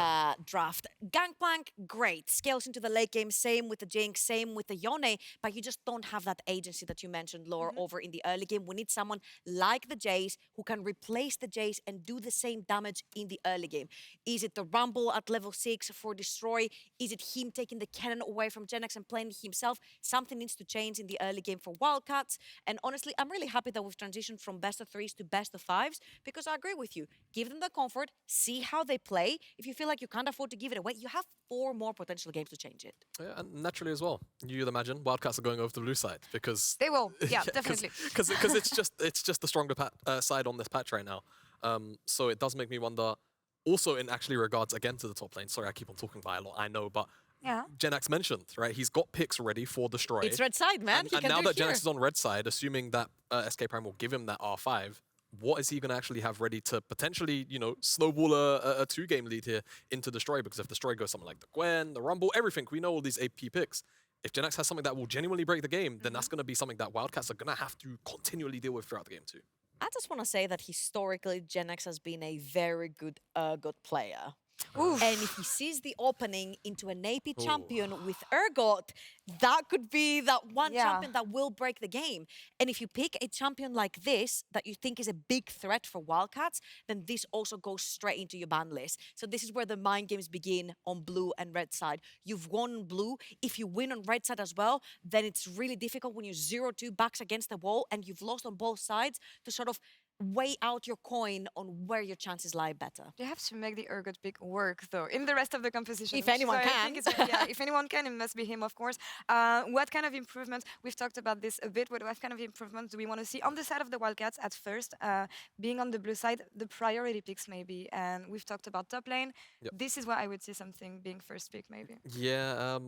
draft. Gangplank, great. Scales into the late game, same with the Jinx, same with the Yone, but you just don't have that agency that you mentioned, Laura, over in the early game. We need someone like the Jace who can replace the Jace and do the same damage in the early game. Is it the Rumble at level 6 for Destroy? Is it him taking the cannon away from Genax and playing himself? Something needs to change in the early game for Wildcats. And honestly, I'm really happy that we've transitioned from best of 3s to best of 5s because I agree with you. Give them the comfort, see how they play. If you feel like you can't afford to give it away, you have 4 more potential games to change it. Yeah, and naturally as well. You'd imagine Wildcats are going over to the blue side because... They will, yeah definitely. Because it's just the stronger side on this patch right now. So it does make me wonder, also in actually regards again to the top lane. Sorry, I keep on talking by a lot, I know, but Genax mentioned, right? He's got picks ready for Destroy. It's red side, man. And now that Genax is on red side, assuming that SK Prime will give him that R5, what is he going to actually have ready to potentially, you know, snowball a 2-game lead here into Destroy? Because if Destroy goes something like the Gwen, the Rumble, everything, we know all these AP picks. If Genax has something that will genuinely break the game, then that's going to be something that Wildcats are going to have to continually deal with throughout the game too. I just want to say that historically, Genex has been a very good player. And if he sees the opening into an AP champion with Urgot, that could be that one champion that will break the game. And if you pick a champion like this that you think is a big threat for Wildcats, then this also goes straight into your ban list. So this is where the mind games begin on blue and red side. You've won on blue. If you win on red side as well, then it's really difficult when you're 0-2 backs against the wall and you've lost on both sides to sort of weigh out your coin on where your chances lie better. You have to make the Urgot pick work, though, in the rest of the composition. If anyone can. If anyone can, it must be him, of course. What kind of improvements, we've talked about this a bit, what kind of improvements do we want to see on the side of the Wildcats at first? Being on the blue side, the priority picks maybe, and we've talked about top lane. This is where I would see something being first pick, maybe. Yeah,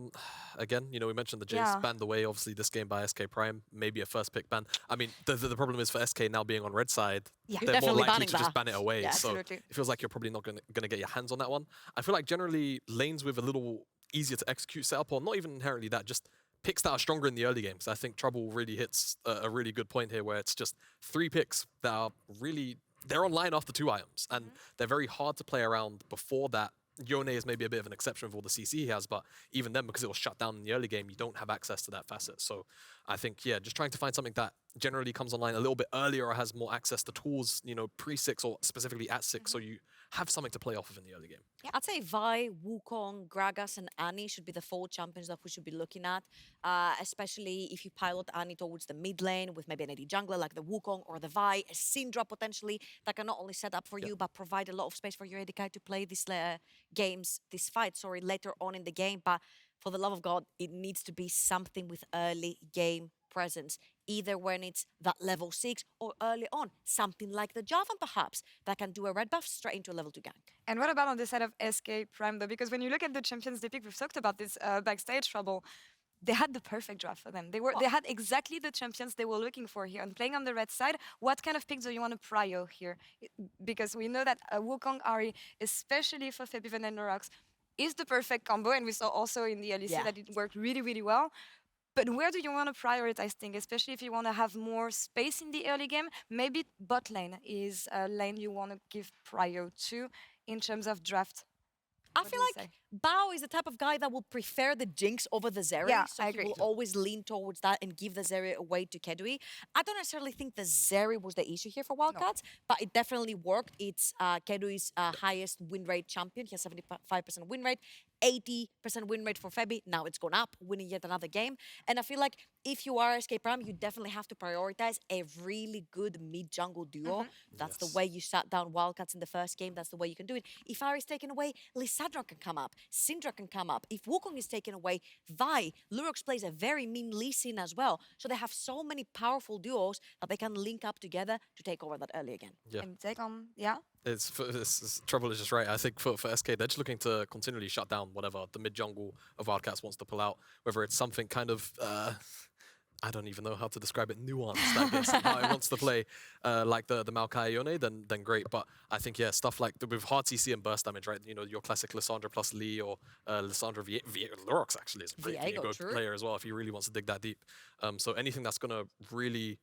again, we mentioned the Jace banned away, obviously, this game by SK Prime, maybe a first pick ban. I mean, the problem is for SK now being on red side, they're more likely to just ban it away. So it feels like you're probably not going to get your hands on that one. I feel like generally lanes with a little easier to execute setup, or not even inherently that, just picks that are stronger in the early games. I think Trouble really hits a really good point here where it's just 3 picks that are really, they're online after 2 items, and they're very hard to play around before that. Yone is maybe a bit of an exception with all the CC he has, but even then, because it was shut down in the early game, you don't have access to that facet. So I think, just trying to find something that generally comes online a little bit earlier or has more access to tools, pre-6 or specifically at 6, so you have something to play off of in the early game. Yeah, I'd say Vi, Wukong, Gragas, and Annie should be the 4 champions that we should be looking at, especially if you pilot Annie towards the mid lane with maybe an AD jungler like the Wukong or the Vi, a Syndra potentially that can not only set up for you but provide a lot of space for your AD carry to play this fight later on in the game. But for the love of God, it needs to be something with early game presence, either when it's that level 6 or early on, something like the Javan perhaps, that can do a red buff straight into a level 2 gank. And what about on the side of SK Prime, though? Because when you look at the champions they pick, we've talked about this backstage, Trouble, they had the perfect draft for them. They had exactly the champions they were looking for here. And playing on the red side, what kind of picks do you want to prio here? Because we know that Wukong Ahri, especially for FEBIVEN and Lurox, is the perfect combo, and we saw also in the LEC that it worked really, really well. But where do you want to prioritize things, especially if you want to have more space in the early game? Maybe bot lane is a lane you want to give prio to in terms of draft. I feel like Bao is the type of guy that will prefer the Jinx over the Zeri. Yeah, so I agree. He will always lean towards that and give the Zeri away to Keduii. I don't necessarily think the Zeri was the issue here for Wildcats, but it definitely worked. It's Keduii's highest win rate champion. He has 75% win rate. 80% win rate for Febi. Now it's gone up, winning yet another game. And I feel like if you are SK Prime, you definitely have to prioritize a really good mid-jungle duo. That's the way you shut down Wildcats in the first game. That's the way you can do it. If Ahri is taken away, Lissandra can come up. Syndra can come up. If Wukong is taken away, Vi. Lurox plays a very mean Lee Sin as well. So they have so many powerful duos that they can link up together to take over that early again. And take on, Trouble is just right. I think for SK, they're just looking to continually shut down whatever the mid-jungle of Wildcats wants to pull out. Whether it's something kind of, I don't even know how to describe it, nuanced, I guess, how it wants to play, like the Maokai Yone, then great. But I think, stuff like with hard CC and burst damage, right? Your classic Lissandra plus Lee or Lissandra Lurox actually is a great Viego player as well if he really wants to dig that deep. So anything that's going to really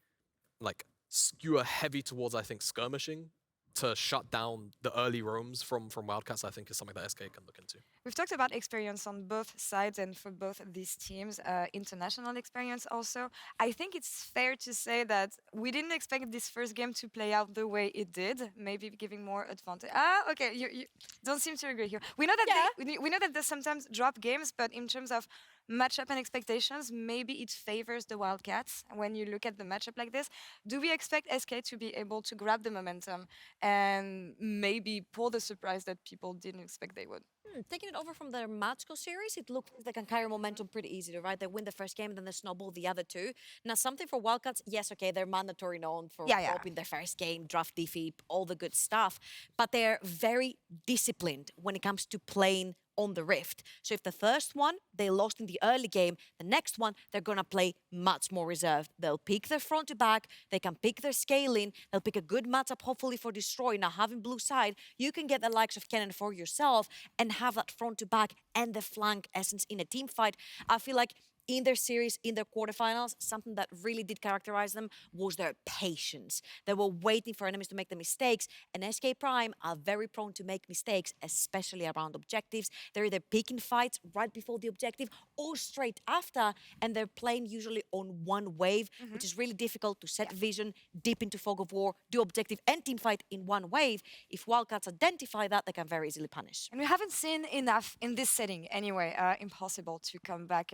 skewer heavy towards, I think, skirmishing to shut down the early roams from Wildcats, I think is something that SK can look into. We've talked about experience on both sides and for both of these teams, international experience also. I think it's fair to say that we didn't expect this first game to play out the way it did, maybe giving more advantage. Okay, you don't seem to agree here. We know that we know that they sometimes drop games, but in terms of matchup and expectations, maybe it favors the Wildcats when you look at the matchup like this. Do we expect SK to be able to grab the momentum and maybe pull the surprise that people didn't expect they would? Taking it over from their Matchko series, it looks like they can carry momentum pretty easily, right? They win the first game and then they snowball the other 2. Now, something for Wildcats, yes, okay, they're mandatory known for dropping their first game, draft defeat, all the good stuff, but they're very disciplined when it comes to playing on the Rift. So if the first one they lost in the early game, the next one they're gonna play much more reserved. They'll pick their front to back, they can pick their scaling, they'll pick a good matchup hopefully for Destroy. Now having blue side, you can get the likes of Kennen for yourself and have that front to back and the flank essence in a team fight. I feel like in their series, in their quarterfinals, something that really did characterize them was their patience. They were waiting for enemies to make the mistakes, and SK Prime are very prone to make mistakes, especially around objectives. They're either picking fights right before the objective or straight after, and they're playing usually on one wave, which is really difficult to set vision, deep into fog of war, do objective and team fight in one wave. If Wildcats identify that, they can very easily punish. And we haven't seen enough in this setting anyway. Impossible to come back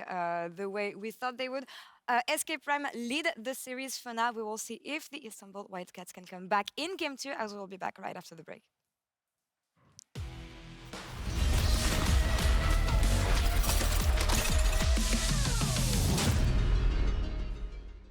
the way we thought they would. SK Prime lead the series for now. We will see if the Istanbul Wildcats can come back in Game 2, as we'll be back right after the break.